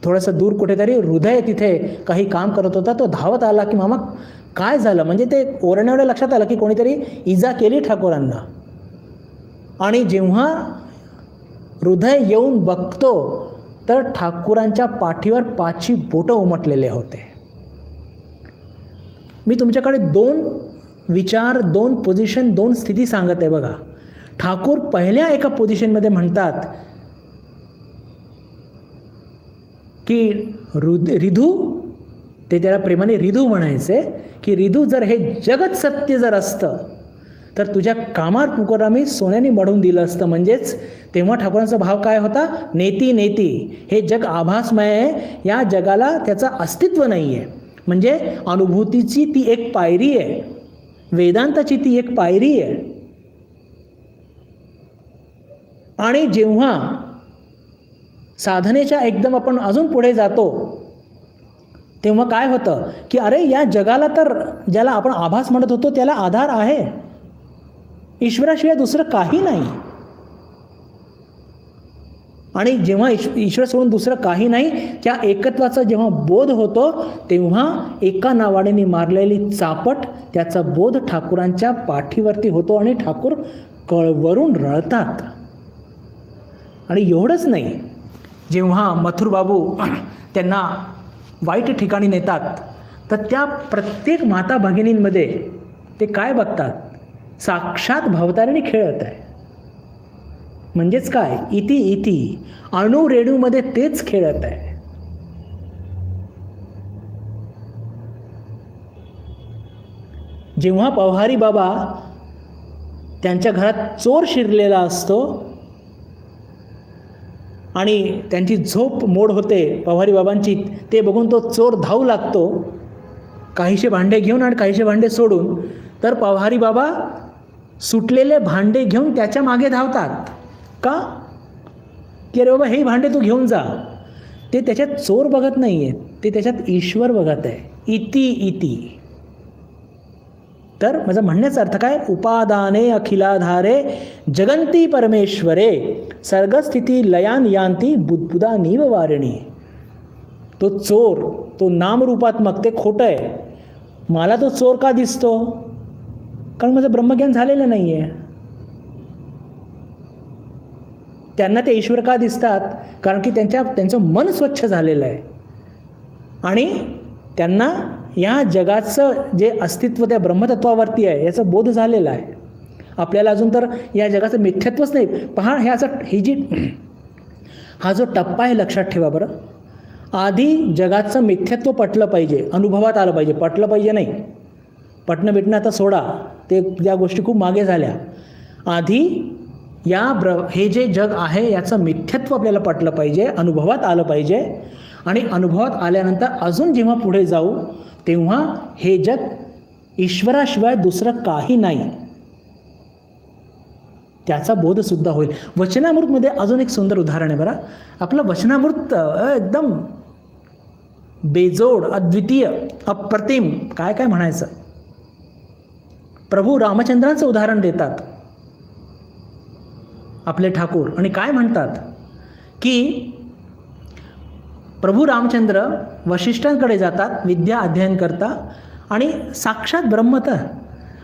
थोडंसं दूर कुठेतरी हृदय तिथे काही काम करत होता, तो धावत आला की मामा काय झालं. म्हणजे ते ओरडण्यावर लक्षात आलं की कोणीतरी इजा केली ठाकूरांना. आणि जेव्हा हृदय येऊन बघतो तर ठाकूरांच्या पाठीवर 5 बोटं उमटलेले होते. मी तुमच्याकडे 2 विचार, 2 पोझिशन, 2 स्थिती सांगत आहे बघा. ठाकूर पहिल्या एका पोझिशनमध्ये म्हणतात की रिधू, ते त्याला प्रेमाने रिधू म्हणायचे, की रिधू जर हे जगत सत्य जर असतं तर तुझ्या कामार पुकारा मी सोन्याने मढवून दिलं असतं. म्हणजेच तेव्हा ठाकूरांचा भाव काय होता? नेती नेती, हे जग आभासमय आहे, या जगाला त्याचं अस्तित्व नाही आहे. म्हणजे अनुभूतीची ती एक पायरी आहे, वेदांताची ती एक पायरी आहे. आणि जेव्हा साधनेच्या एकदम आपण अजून पुढे जातो तेव्हा काय होतं की अरे या जगाला तर ज्याला आपण आभास म्हणत होतो त्याला आधार आहे, ईश्वराशिवाय दुसरं काही नाही. आणि जेव्हा ईश्वर सोडून दुसरं काही नाही, त्या एकत्वाचा जेव्हा बोध होतो तेव्हा एका नावाड्याने मारलेली चापट त्याचा बोध ठाकूरांच्या पाठीवरती होतो आणि ठाकूर कळवरून रळतात. आणि एवढंच नाही, जेव्हा मथुरबाबू त्यांना वाईट ठिकाणी नेतात तर त्या प्रत्येक माता भगिनींमध्ये ते काय बघतात? साक्षात भवतारिणी खेळत आहे. म्हणजेच काय? इति इति, अणु रेणूमध्ये तेच खेळत आहे. जेव्हा पवारी बाबा त्यांच्या घरात चोर शिरलेला असतो आणि त्यांची झोप मोड होते पवारी बाबांची, ते बघून तो चोर धावू लागतो काहीशे भांडे घेऊन आणि काहीशे भांडे सोडून. तर पवारी बाबा सुटलेले भांडे घेऊन त्याच्या मागे धावतात. का? की अरे बाबा हे भांडे तू घेऊन जा. ते त्याच्यात चोर बघत नाही आहेत, ते त्याच्यात ईश्वर बघत आहे. इति इति. तर माझा म्हणण्याचा अर्थ काय? उपादाने अखिलाधारे जगंती परमेश्वरे सर्गस्थिती लयान यांती बुद्बुदा नीव वारिणी. तो चोर, तो नामरूपात्मक, ते खोटं आहे. मला तो चोर का दिसतो? कारण माझं ब्रह्मज्ञान झालेलं नाही आहे. त्यांना ते ईश्वर का दिसतात? कारण की त्यांचं मन स्वच्छ झालेलं आहे आणि त्यांना या जगाचं जे अस्तित्व त्या ब्रह्मतत्वावरती आहे याचा बोध झालेला आहे. आपल्याला अजून तर या जगाचं मिथ्यत्वच नाही. पहा, हा जो टप्पा आहे लक्षात ठेवा बरं. आधी जगाचं मिथ्यत्व पटलं पाहिजे, अनुभवात आलं पाहिजे. पटलं पाहिजे नाही, पटणं बिटणं आता सोडा, ते या गोष्टी खूप मागे झाल्या. आधी हे जे जग आहे याचं मिथ्यत्व आपल्याला पटलं पाहिजे, अनुभवात आलं पाहिजे. आणि अनुभवात आल्यानंतर अजून जेव्हा पुढे जाऊ तेव्हा हे जग ईश्वराशिवाय दुसरं काही नाही त्याचा बोधसुद्धा होईल. वचनामृतमध्ये अजून एक सुंदर उदाहरण आहे बरं. आपलं वचनामृत एकदम बेजोड, अद्वितीय, अप्रतिम, काय काय म्हणायचं. प्रभू रामचंद्रांचं उदाहरण देतात आपले ठाकूर आणि काय म्हणतात की प्रभू रामचंद्र वशिष्ठांकडे जातात विद्या अध्ययन करता आणि साक्षात ब्रह्मत.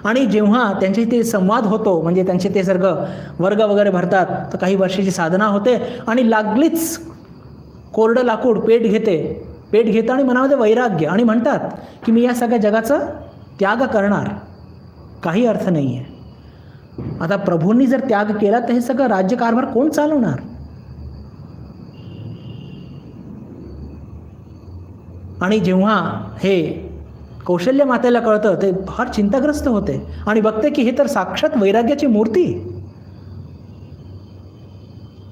आणि जेव्हा त्यांचे ते संवाद होतो, म्हणजे त्यांचे ते वर्ग वगैरे भरतात, तर काही वर्षाची साधना होते आणि लागलीच कोरडं लाकूड पेट घेतं आणि मनामध्ये वैराग्य आणि म्हणतात की मी या सगळ्या जगाचा त्याग करणार, काही अर्थ नाही आहे. आता प्रभूंनी जर त्याग केला तर हे सगळं राज्यकारभार कोण चालवणार? आणि जेव्हा हे कौशल्य मातेला कळतं ते फार चिंताग्रस्त होते आणि बघते की हे तर साक्षात वैराग्याची मूर्ती.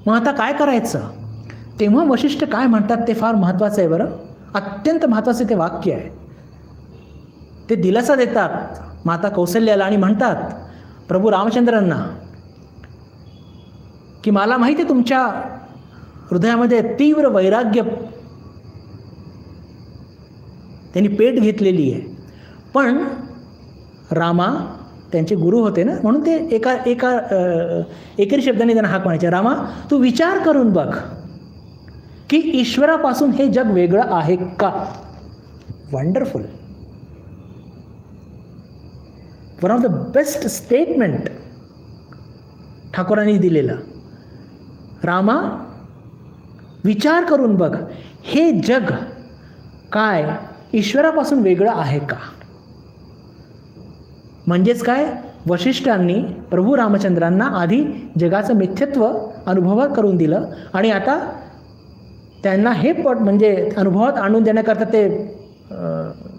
मग आता काय करायचं? तेव्हा वशिष्ठ काय म्हणतात ते फार महत्त्वाचं आहे बरं. अत्यंत महत्त्वाचे ते वाक्य आहे. ते दिलासा देतात माता कौशल्याला आणि म्हणतात प्रभू रामचंद्रांना की मला माहिती आहे तुमच्या हृदयामध्ये तीव्र वैराग्य त्यांनी पेट घेतलेली आहे, पण रामा त्यांचे गुरु होते ना, म्हणून ते एकेरी शब्दाने त्यांना हाक म्हणायचे, रामा तू विचार करून बघ की ईश्वरापासून हे जग वेगळं आहे का? Wonderful, one of the best statement ठाकूरांनी दिलेलं. रामा विचार करून बघ, हे जग काय ईश्वरापासून वेगळं आहे का? म्हणजेच काय, वशिष्ठांनी प्रभू रामचंद्रांना आधी जगाचं मिथ्यत्व अनुभव करून दिलं आणि आता त्यांना हे म्हणजे अनुभवात आणून देण्याकरता ते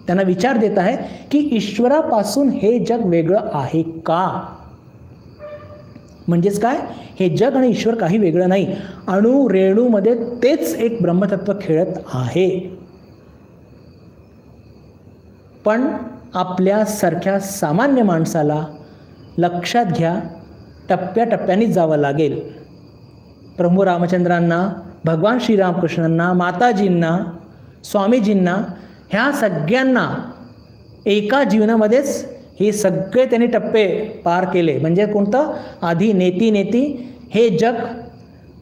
त्यांना विचार देत आहे की ईश्वरापासून हे जग वेगळं आहे का. म्हणजेच काय, हे जग आणि ईश्वर काही वेगळं नाही, अणु रेणूमध्ये तेच एक ब्रह्मतत्व खेळत आहे. पण आपल्यासारख्या सामान्य माणसाला लक्षात घ्या, टप्प्याटप्प्यानेच जावं लागेल. प्रभू रामचंद्रांना, भगवान श्रीरामकृष्णांना, माताजींना, स्वामीजींना, ह्या सगळ्यांना एका जीवनामध्येच हे सगळे त्यांनी टप्पे पार केले. म्हणजे कोणतं, आधी नेती हे जग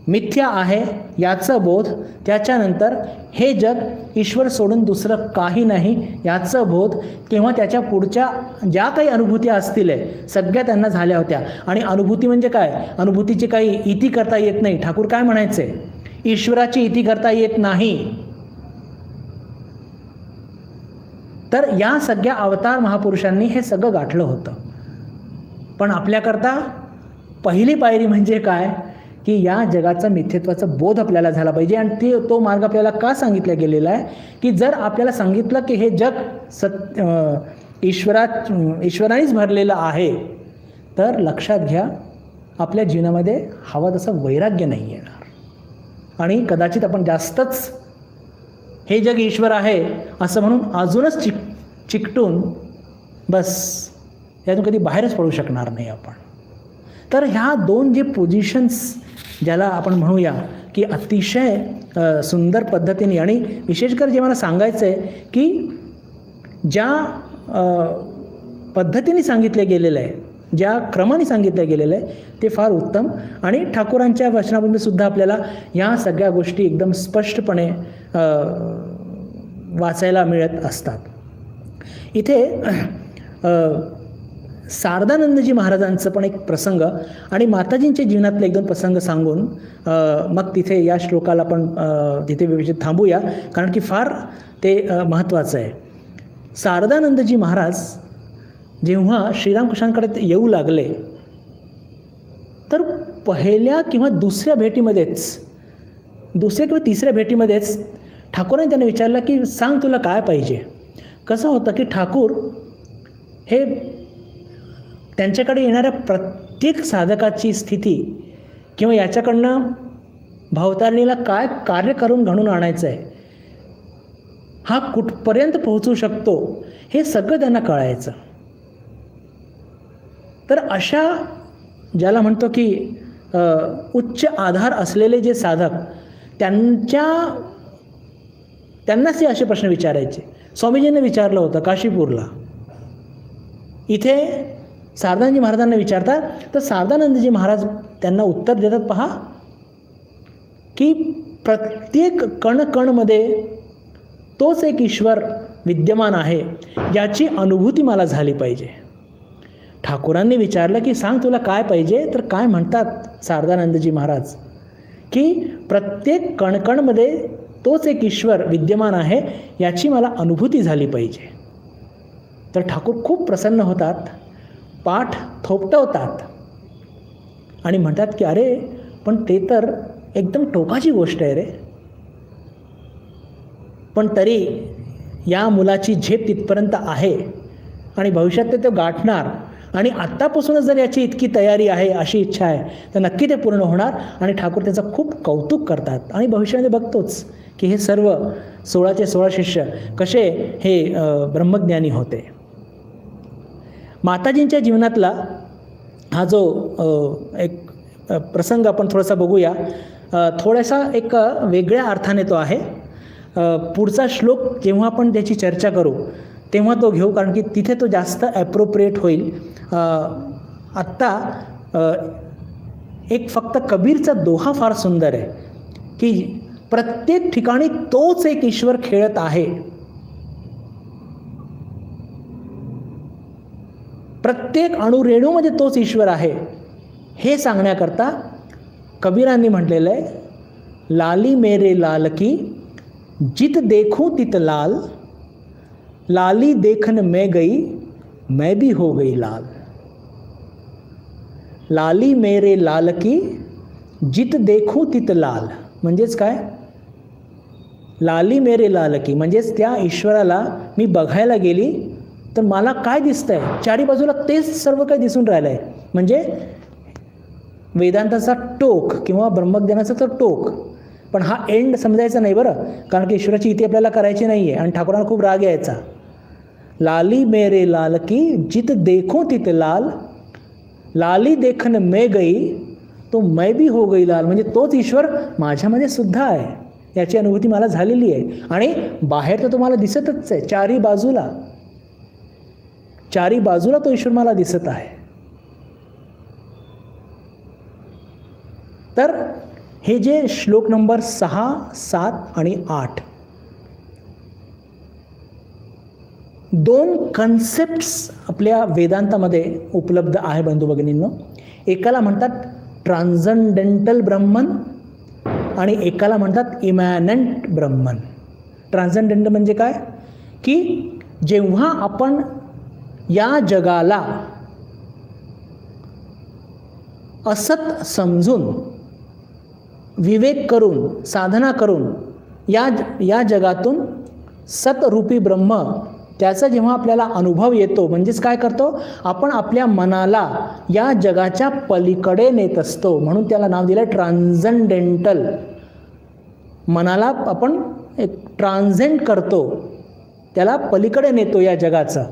मिथ्या आहे याचं बोध, त्याच्यानंतर हे जग ईश्वर सोडून दुसरं काही नाही याचं बोध, किंवा त्याच्या पुढच्या ज्या काही अनुभूती असतील सगळ्या त्यांना झाल्या होत्या. आणि अनुभूती म्हणजे काय, अनुभूतीची काही इति करता येत नाही. ठाकूर काय म्हणायचे, ईश्वराची इति करता येत नाही. तर या सगळ्या अवतार महापुरुषांनी हे सगळं गाठलं होतं. पण आपल्याकरता पहिली पायरी म्हणजे काय, की या जगाचा मिथ्यत्वाचा बोध आपल्याला झाला पाहिजे. आणि तो मार्ग आपल्याला का सांगितला गेलेला आहे, की जर आपल्याला सांगितलं की हे जग ईश्वरानेच भरलेलं आहे, तर लक्षात घ्या आपल्या जीवनामध्ये हवा तसं वैराग्य नाही येणार. आणि कदाचित आपण जास्तच हे जग ईश्वर आहे असं म्हणून अजूनच चिकटून बस यातून कधी बाहेरच पडू शकणार नाही आपण. तर ह्या दोन जे पोझिशन्स ज्याला आपण म्हणूया की अतिशय सुंदर पद्धतीने, आणि विशेषकर जे मला सांगायचं आहे की ज्या पद्धतीने सांगितले गेलेलं आहे, ज्या क्रमाने सांगितलं गेलेलं आहे ते फार उत्तम. आणि ठाकूरांच्या वचनामध्ये सुद्धा आपल्याला ह्या सगळ्या गोष्टी एकदम स्पष्टपणे वाचायला मिळत असतात. इथे शारदानंदजी महाराजांचं पण एक प्रसंग आणि माताजींच्या जीवनातले एक दोन प्रसंग सांगून मग तिथे या श्लोकाला पण तिथे व्यवस्थित थांबूया, कारण की फार ते महत्त्वाचं आहे. शारदानंदजी महाराज जेव्हा श्रीरामकृष्णांकडे येऊ लागले, तर पहिल्या किंवा दुसऱ्या भेटीमध्येच, दुसऱ्या किंवा तिसऱ्या भेटीमध्येच ठाकूरांनी त्यांना विचारलं की सांग तुला काय पाहिजे. कसं होतं की ठाकूर हे त्यांच्याकडे येणाऱ्या प्रत्येक साधकाची स्थिती किंवा याच्याकडनं भावतारणीला काय कार्य करून घडून आणायचं आहे, हा कुठपर्यंत पोहोचू शकतो, हे सगळं त्यांना कळायचं. तर अशा ज्याला म्हणतो की उच्च आधार असलेले जे साधक, त्यांनाच हे असे प्रश्न विचारायचे. स्वामीजींनी विचारलं होतं काशीपूरला, इथे शारदानंदजी महाराजांना विचारतात, तर शारदानंदजी महाराज त्यांना उत्तर देतात, पहा की प्रत्येक कणकणमध्ये तोच एक ईश्वर विद्यमान आहे याची अनुभूती मला झाली पाहिजे. ठाकूरांनी विचारलं की सांग तुला काय पाहिजे, तर काय म्हणतात शारदानंदजी महाराज की प्रत्येक कणकणमध्ये तोच एक ईश्वर विद्यमान आहे याची मला अनुभूती झाली पाहिजे. तर ठाकूर खूप प्रसन्न होतात, पाठ थोपटवतात आणि म्हणतात की अरे पण ते तर एकदम टोकाची गोष्ट आहे रे, पण तरी या मुलाची झेप तिथपर्यंत आहे आणि भविष्यात ते गाठणार, आणि आत्तापासूनच जर याची इतकी तयारी आहे, अशी इच्छा आहे, तर नक्की ते पूर्ण होणार. आणि ठाकूर त्याचं खूप कौतुक करतात. आणि भविष्यामध्ये बघतोच की हे सर्व 16चे 16 शिष्य कसे हे ब्रह्मज्ञानी होते. माताजींच्या जीवनातला हा जो एक प्रसंग आपण थोडासा बघूया, थोडासा एक वेगळ्या अर्थाने तो आहे. पुढचा श्लोक जेव्हा आपण त्याची चर्चा करू तेव्हा तो घेऊ, कारण की तिथे तो जास्त ॲप्रोप्रिएट होईल. आत्ता एक फक्त कबीरचा दोहा फार सुंदर आहे की प्रत्येक ठिकाणी तोच एक ईश्वर खेळत आहे. प्रत्येक अणुरेणूमध्ये तोच ईश्वर आहे हे सांगण्याकरता कबीरांनी म्हटलेलं आहे, लाली मेरे लाल की जित देखूं तित लाल, लाली देखन मैं गई मैं भी हो गई लाल. लाली मेरे लाल की जित देखू तित लाल. म्हणजेच काय, लाली मेरे लाल की म्हणजेच त्या ईश्वराला मी बघायला गेली तर मला काय दिसतंय, चारी बाजूला तेच सर्व काही दिसून राहिलं आहे. म्हणजे वेदांताचा टोक किंवा ब्रह्मज्ञानाचा तर टोक, पण हा एंड समजायचा नाही बरं, कारण की ईश्वराची इथे आपल्याला करायची नाही आहे आणि ठाकूरांना खूप राग यायचा. लाली मेरे लाल की जित देखो तित लाल, लाली देखन मैं गई तो मैं भी हो गई लाल. म्हणजे तोच ईश्वर माझ्यामध्ये सुद्धा आहे याची अनुभूती मला झालेली आहे. आणि बाहेर तर तुम्हाला दिसतच आहे, चारी बाजूला तो ईश्वर मला दिसत आहे. तर हे जे श्लोक नंबर 6, 7 आणि 8 दोन कन्सेप्ट्स आपल्या वेदांतामध्ये उपलब्ध आहे बंधू भगिनींनो. एकाला म्हणतात ट्रान्झंडेंटल ब्रह्मन आणि एकाला म्हणतात इमॅनंट ब्रह्मन. ट्रान्झंडेंटल म्हणजे काय, की जेव्हा आपण या जगाला असत समजून विवेक करून साधना करून या जगातून सतरूपी ब्रह्म त्याचा जेव्हा आपल्याला अनुभव येतो, म्हणजेच काय करतो, आपण आपल्या मनाला या जगाच्या पलीकडे नेत असतो. म्हणून त्याला नाव दिलं ट्रान्झंडेंटल. मनाला आपण एक ट्रान्झेंड करतो, त्याला पलीकडे नेतो या जगाचं,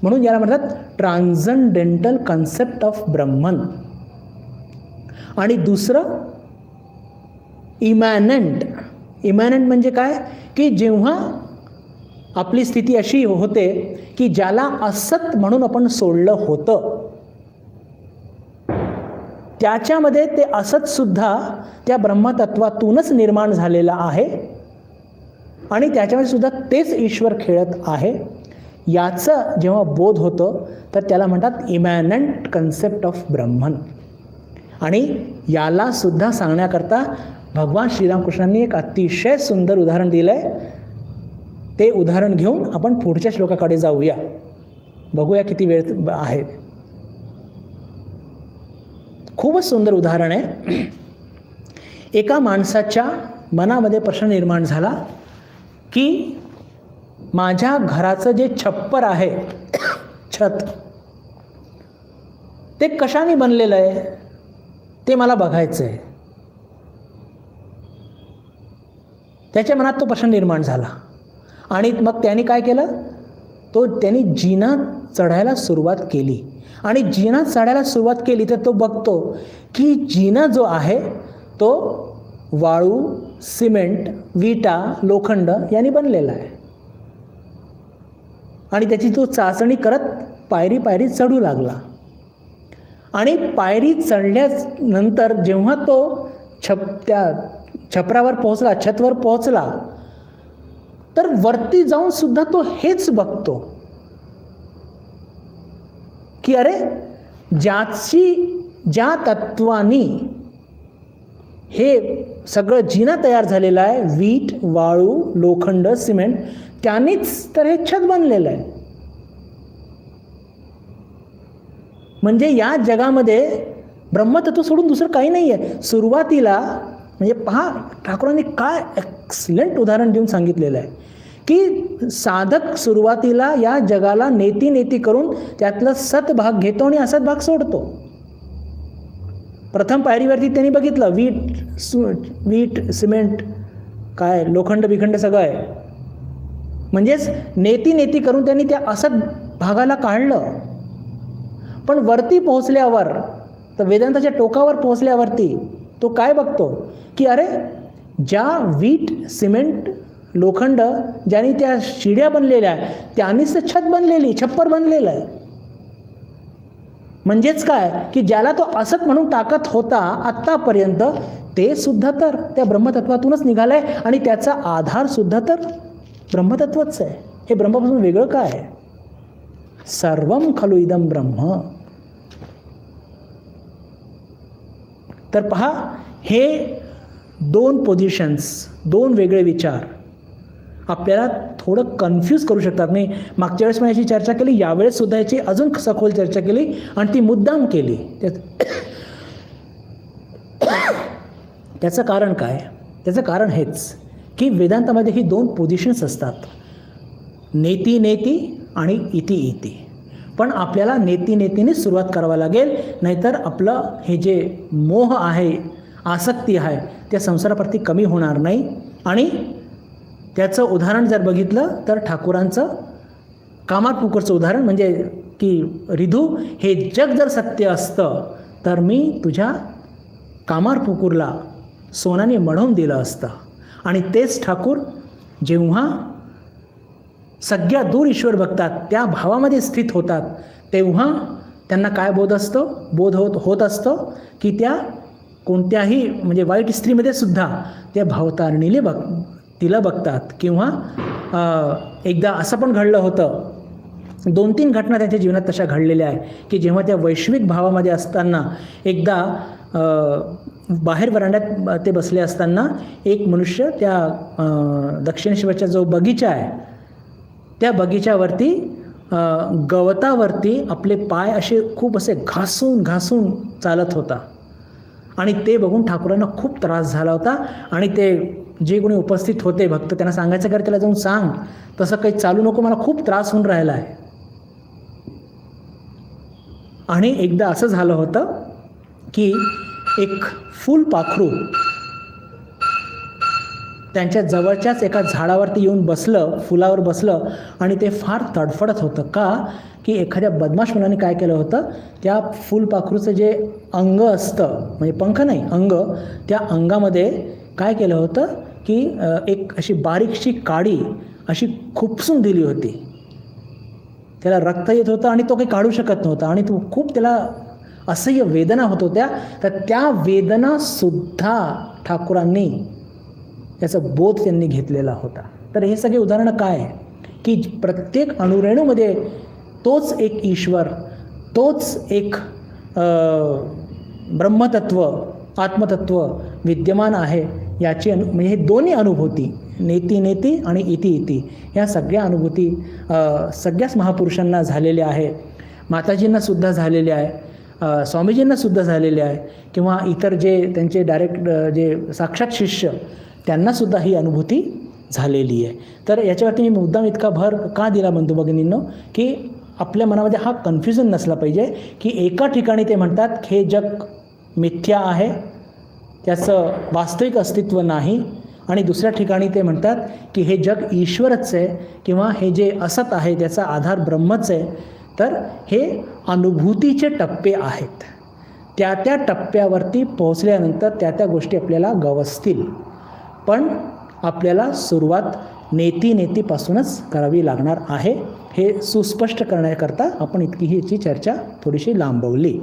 म्हणून याला म्हणतात ट्रान्झंडेंटल कन्सेप्ट ऑफ ब्रह्मन. आणि दुसरं इमॅनंट. इमॅनंट म्हणजे काय, की जेव्हा आपली स्थिती अशी होते की ज्याला असत म्हणून आपण सोडलं होतं, त्याच्यामध्ये ते असत सुद्धा त्या ब्रह्मतत्वातूनच निर्माण झालेला आहे आणि त्याच्यामध्ये सुद्धा तेच ईश्वर खेळत आहे. याचं जेव्हा बोध होतं तर त्याला म्हणतात इमॅनंट कन्सेप्ट ऑफ ब्रह्मन. आणि याला सुद्धा सांगण्याकरता भगवान श्रीरामकृष्णांनी एक अतिशय सुंदर उदाहरण दिलं आहे. ते उदाहरण घेऊन आपण पुढच्या श्लोकाकडे जाऊया. बघूया किती वेळ आहे. खूपच सुंदर उदाहरण आहे. एका माणसाच्या मनामध्ये प्रश्न निर्माण झाला की माझ्या घराचं जे छप्पर आहे, छत, ते कशाने बनलेलं आहे ते मला बघायचं आहे. त्याच्या मनात तो प्रश्न निर्माण झाला आणि मग त्याने काय केलं, त्यांनी जिना चढायला सुरुवात केली. आणि जिना चढायला सुरुवात केली तर तो बघतो की जिना जो आहे तो वाळू, सिमेंट, विटा, लोखंड यांनी बनलेला आहे. आणि त्याची तो चाचणी करत पायरी चढू लागला. आणि पायरी चढल्यानंतर जेव्हा तो त्या छपरावर पोहोचला, छतवर पोहोचला, तर वरती जाऊन सुद्धा तो हेच बघतो की अरे ज्या तत्वानी हे सगळं जिना तयार झालेलं आहे, वीट, वाळू, लोखंड, सिमेंट, त्यानेच तर हे छत बनलेलं आहे. म्हणजे या जगामध्ये ब्रह्मतत्व सोडून दुसरं काही नाही आहे. सुरुवातीला म्हणजे पहा, ठाकूरांनी काय एक्सलंट उदाहरण देऊन सांगितलेलं आहे की साधक सुरुवातीला या जगाला नेती करून त्यातलं सत भाग घेतो आणि असत भाग सोडतो. प्रथम पायरीवरती त्यांनी बघितलं वीट, सिमेंट, काय लोखंड बिखंड सगळं आहे. म्हणजेच नेती करून त्यांनी त्या असत भागाला काढलं. पण वरती पोहोचल्यावर, तर वेदांताच्या टोकावर पोहोचल्यावरती तो काय बघतो की अरे ज्या वीट, सिमेंट, लोखंड ज्याने त्या शिड्या बनलेल्या आहे त्यानेच तर छत बनलेली, छप्पर बनलेलं आहे. म्हणजेच काय की ज्याला तो असत म्हणून टाकत होता आत्तापर्यंत, ते सुद्धा तर त्या ब्रह्मतत्वातूनच निघालं आहे आणि त्याचा आधार सुद्धा तर ब्रह्मतत्वच आहे. हे ब्रह्मापासून वेगळं काय आहे? सर्वम खलु इदम ब्रह्म. तर पहा, हे दोन पोझिशन्स, दोन वेगळे विचार आपल्याला थोडं कन्फ्यूज करू शकतात. मी मागच्या वेळेस मी याची चर्चा केली, यावेळेस सुद्धा याची अजून सखोल चर्चा केली आणि ती मुद्दाम केली. त्याचं कारण काय? त्याचं कारण हेच की वेदांतामध्ये ही 2 पोझिशन्स असतात, नेती नेती आणि इति इति. पण आपल्याला नेती नेतीनेच सुरुवात करावं लागेल, नाहीतर आपलं हे जे मोह आहे, आसक्ती आहे, त्या संसाराप्रती कमी होणार नाही. आणि त्याचं उदाहरण जर बघितलं तर ठाकूरांचं कामारपुकूरचं उदाहरण, म्हणजे की रिधू, हे जग जर सत्य असतं तर मी तुझ्या कामारपुकूरला सोन्याने मढवून दिलं असतं. आणि तेच ठाकूर जेव्हा सगळ्या दूर ईश्वर बघतात, त्या भावामध्ये स्थित होतात, तेव्हा त्यांना काय बोध होत असतं की त्या कोणत्याही म्हणजे वाईट स्त्रीमध्ये सुद्धा त्या भावतारणीने तिला बघतात. किंवा एकदा असं पण घडलं होतं, 2-3 घटना त्यांच्या जीवनात तशा घडलेल्या आहे की जेव्हा त्या वैश्विक भावामध्ये असताना एकदा बाहेर वरांड्यात ते बसले असताना एक मनुष्य त्या दक्षिणेश्वरचा जो बगीचा आहे त्या बगीच्यावरती गवतावरती आपले पाय खूप असे घासून घासून चालत होता. आणि ते बघून ठाकूरांना खूप त्रास झाला होता. आणि ते जे कोणी उपस्थित होते भक्त त्यांना सांगायचं की त्याला जाऊन सांग तसं काही चालू नको, मला खूप त्रास होऊन राहिला आहे. आणि एकदा असं झालं होतं की एक फुलपाखरू त्यांच्या जवळच्याच एका झाडावरती येऊन बसलं, फुलावर बसलं आणि ते फार तडफडत होतं. का? की एखाद्या बदमाश मुलाने काय केलं होतं, त्या फुलपाखरूचं जे अंग असतं, म्हणजे पंख नाही, अंग, त्या अंगामध्ये काय केलं होतं की एक अशी बारीकशी काडी अशी खुपसून दिली होती. त्याला रक्त येत होतं आणि तो काही काढू शकत नव्हता आणि तो खूप त्याला असह्य वेदना होत होत्या. तर त्या वेदनासुद्धा ठाकूरांनी त्याचा बोध त्यांनी घेतलेला होता. तर हे सगळे उदाहरणं काय आहे की प्रत्येक अणुरेणूमध्ये तोच एक ईश्वर, तोच एक ब्रह्मतत्व, आत्मतत्व विद्यमान आहे. याची म्हणजे हे दोन्ही अनुभूती, नेती नेती आणि इति इति, ह्या सगळ्या अनुभूती सगळ्याच महापुरुषांना झालेल्या आहे. माताजींनासुद्धा झालेल्या आहे, स्वामीजींनासुद्धा झालेल्या आहे, किंवा इतर जे त्यांचे डायरेक्ट जे साक्षात शिष्य त्यांनासुद्धा ही अनुभूती झालेली आहे. तर याच्यावरती मी मुद्दाम इतका भर का दिला बंधू भगिनींनो, की आपल्या मनामध्ये हा कन्फ्युजन नसला पाहिजे की एका ठिकाणी ते म्हणतात हे जग मिथ्या आहे, त्याचं वास्तविक अस्तित्व नाही, आणि दुसऱ्या ठिकाणी ते म्हणतात की हे जग ईश्वरच आहे किंवा हे जे असत आहे त्याचा आधार ब्रह्मच आहे. तर हे अनुभूतीचे टप्पे आहेत. त्या त्या टप्प्यावरती पोहोचल्यानंतर त्या त्या गोष्टी आपल्याला गवसतील. पण आपल्याला सुरुवात नेती नेतीपासूनच करावी लागणार आहे. हे सुस्पष्ट करण्याकरता आपण इतकी याची चर्चा थोडीशी लांबवली.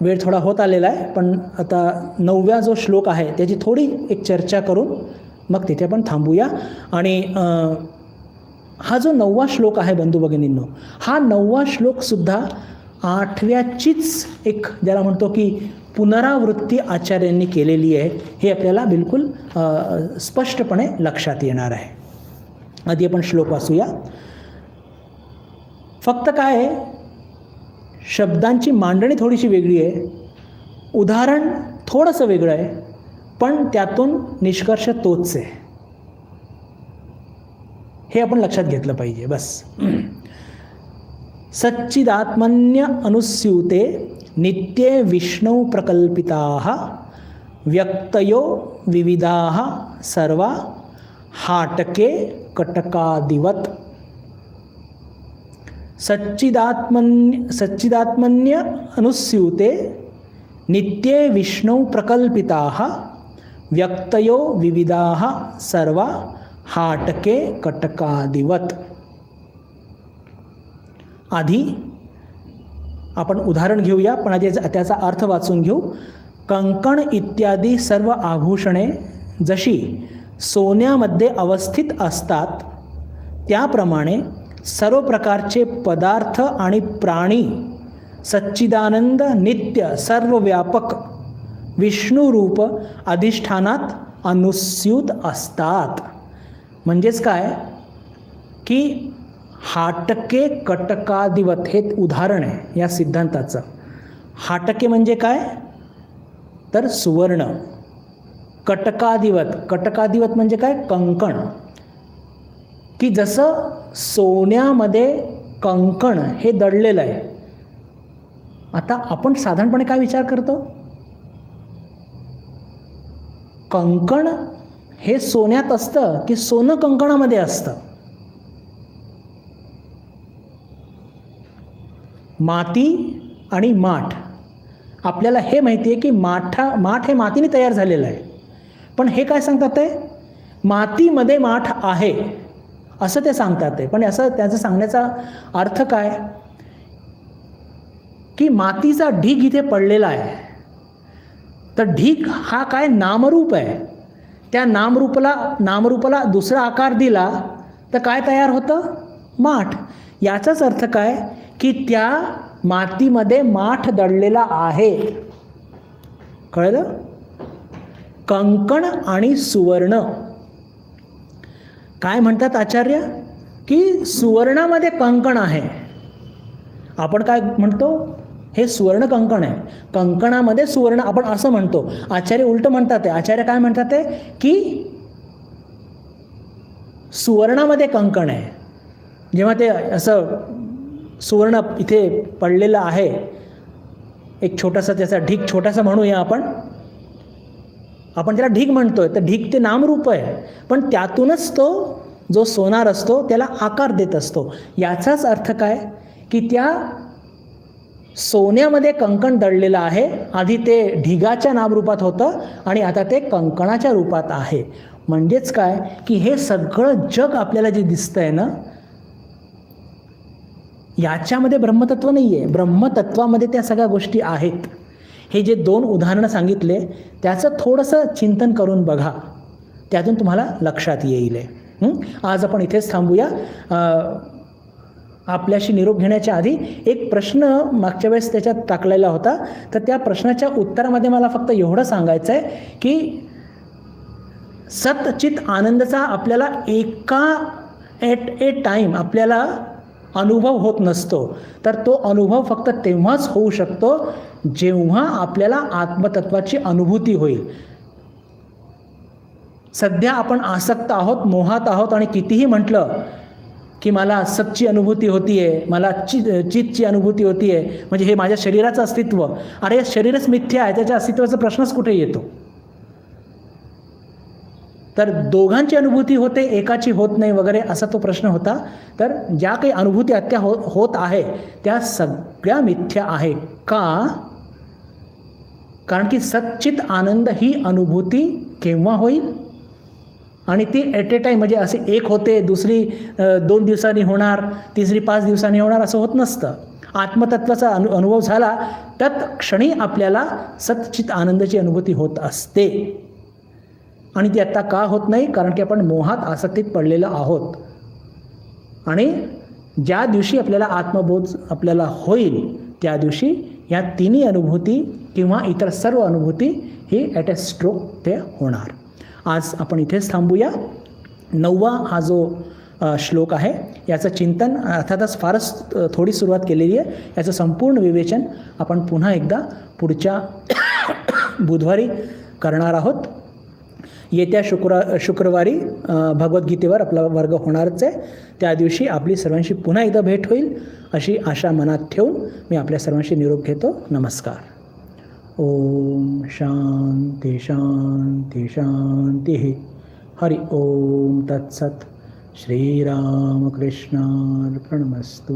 वेळ थोडा होत आलेला आहे, पण आता 9व्या जो श्लोक आहे त्याची थोडी एक चर्चा करून मग तिथे आपण थांबूया. आणि हा जो 9वा श्लोक आहे बंधू भगिनींनो, हा 9वा श्लोकसुद्धा 8व्याचीच एक ज्याला म्हणतो की पुनरावृत्ती आचार्यांनी केलेली आहे. हे आपल्याला बिलकुल स्पष्टपणे लक्षात येणार आहे. आधी आपण श्लोक वाचूया. फक्त काय आहे, शब्दांची मांडणी थोडीशी वेगळी आहे, उदाहरण थोडंसं वेगळं आहे, पण त्यातून निष्कर्ष तोच आहे. हे आपण लक्षात घेतलं पाहिजे बस. सच्चिदात्मन्य अनुस्यूते नित्ये विष्णू प्रकल्पिताः व्यक्तयो विविधाः सर्वा हाटके कटकादिवत. सच्चिदात्मन्य अनुस्यूते नित्ये विष्णु प्रकल्पिताः व्यक्तयो विविधाः सर्वा हाटके कटकादिवत. आधी आपण उदाहरण घेऊया, पण आधी त्याचा अर्थ वाचून घेऊ. कंकण इत्यादी सर्व आभूषणे जशी सोन्यामध्ये अवस्थित असतात, त्याप्रमाणे सर्व प्रकारचे पदार्थ आणि प्राणी सच्चिदानंद नित्य सर्वव्यापक विष्णुरूप अधिष्ठानात अनुस्यूत असतात. म्हणजेच काय की हाटके कटकादिवत हे उदाहरण आहे या सिद्धांताचं. हाटके म्हणजे काय तर सुवर्ण. कटकादिवत, कटकादिवत म्हणजे काय कंकण. की जसं सोन्यामध्ये कंकण हे दडलेलं आहे. आता आपण साधारणपणे काय विचार करतो, कंकण हे सोन्यात असतं की सोनं कंकणामध्ये असतं. माती आणि माठ, आपल्याला हे माहिती आहे की माठ हे मातीने तयार झालेलं आहे. पण हे काय सांगतात आहे, मातीमध्ये माठ आहे असं ते सांगतात आहे. पण असं त्याचं सांगण्याचा अर्थ काय की मातीचा ढीग इथे पडलेला आहे. तर ढीग हा काय नामरूप आहे. त्या नामरूपाला दुसरा आकार दिला तर काय तयार होतं, माठ. याचाच अर्थ काय की त्या मातीमध्ये माठ दडलेला आहे. कळलं. कंकण आणि सुवर्ण काय म्हणतात आचार्य की सुवर्णामध्ये कंकण आहे. आपण काय म्हणतो, हे सुवर्ण कंकण आहे, कंकणामध्ये सुवर्ण आपण असं म्हणतो. आचार्य उलट म्हणतात आहे. आचार्य काय म्हणतात आहे की सुवर्णामध्ये कंकण आहे. जेव्हा ते असं सुवर्ण इथे पडलेलं आहे, एक छोटासा त्याचा ढीग छोटासा म्हणूया आपण त्याला ढीग म्हणतोय. तर ढीग ते नामरूप आहे, पण त्यातूनच तो जो सोनार असतो त्याला आकार देत असतो. याचाच अर्थ काय की त्या सोन्यामध्ये कंकण दडलेलं आहे. आधी ते ढिगाच्या नामरूपात होतं आणि आता ते कंकणाच्या रूपात आहे. म्हणजेच काय की हे सगळं जग आपल्याला जे दिसतंय ना, याच्यामध्ये ब्रह्मतत्व नाही आहे. ब्रह्मतत्वामध्ये त्या सगळ्या गोष्टी आहेत. हे जे 2 उदाहरणं सांगितले त्याचं थोडंसं चिंतन करून बघा, त्यातून तुम्हाला लक्षात येईल. आज आपण इथेच थांबूया. आपल्याशी निरोप घेण्याच्या आधी एक प्रश्न मागच्या वेळेस त्याच्यात टाकलेला होता. तर त्या प्रश्नाच्या उत्तरामध्ये मला फक्त एवढं सांगायचं आहे की सतचित आनंदाचा आपल्याला ॲट ए टाईम आपल्याला अनुभव होत नसतो. तर तो अनुभव फक्त तेव्हाच होऊ शकतो जेव्हा आपल्याला आत्मतत्वाची अनुभूती होईल. सध्या आपण आसक्त आहोत, मोहात आहोत आणि कितीही म्हटलं की मला सतची अनुभूती होती आहे, मला चितची अनुभूती होती आहे, म्हणजे हे माझ्या शरीराचं अस्तित्व, अरे शरीरच मिथ्या आहे, त्याच्या अस्तित्वाचा प्रश्नच कुठे येतो. तर दोघांची अनुभूती होते, एकाची होत नाही वगैरे असा तो प्रश्न होता. तर ज्या काही अनुभूती आत्या होत आहे त्या सगळ्या मिथ्या आहे. का? कारण की सच्चित आनंद ही अनुभूती केव्हा होईल आणि ती ॲट ए टाईम, म्हणजे असे एक होते, दुसरी 2 दिवसांनी होणार, तिसरी 5 दिवसांनी होणार असं होत नसतं. आत्मतत्वाचा अनुभव झाला त्यात क्षणी आपल्याला सच्चित आनंदाची अनुभूती होत असते. आणि ती आत्ता का होत नाही? कारण की आपण मोहात आसक्तीत पडलेलो आहोत. आणि ज्या दिवशी आपल्याला आत्मबोध आपल्याला होईल त्या दिवशी या तिन्ही अनुभूती किंवा इतर सर्व अनुभूती ही ॲट ए स्ट्रोक ते होणार. आज आपण इथेच थांबूया. 9वा हा जो श्लोक आहे याचं चिंतन अर्थातच फारच थोडी सुरुवात केलेली आहे. याचं संपूर्ण विवेचन आपण पुन्हा एकदा पुढच्या बुधवारी करणार आहोत. येत्या शुक्रवारी भगवद्गीतेवर आपला वर्ग होणारच आहे. त्या दिवशी आपली सर्वांशी पुन्हा एकदा भेट होईल अशी आशा मनात ठेवून मी आपल्या सर्वांशी निरोप घेतो. नमस्कार. ओम शांती शांती शांती. हरि ओम तत्सत. श्रीरामकृष्णार्पणमस्तु.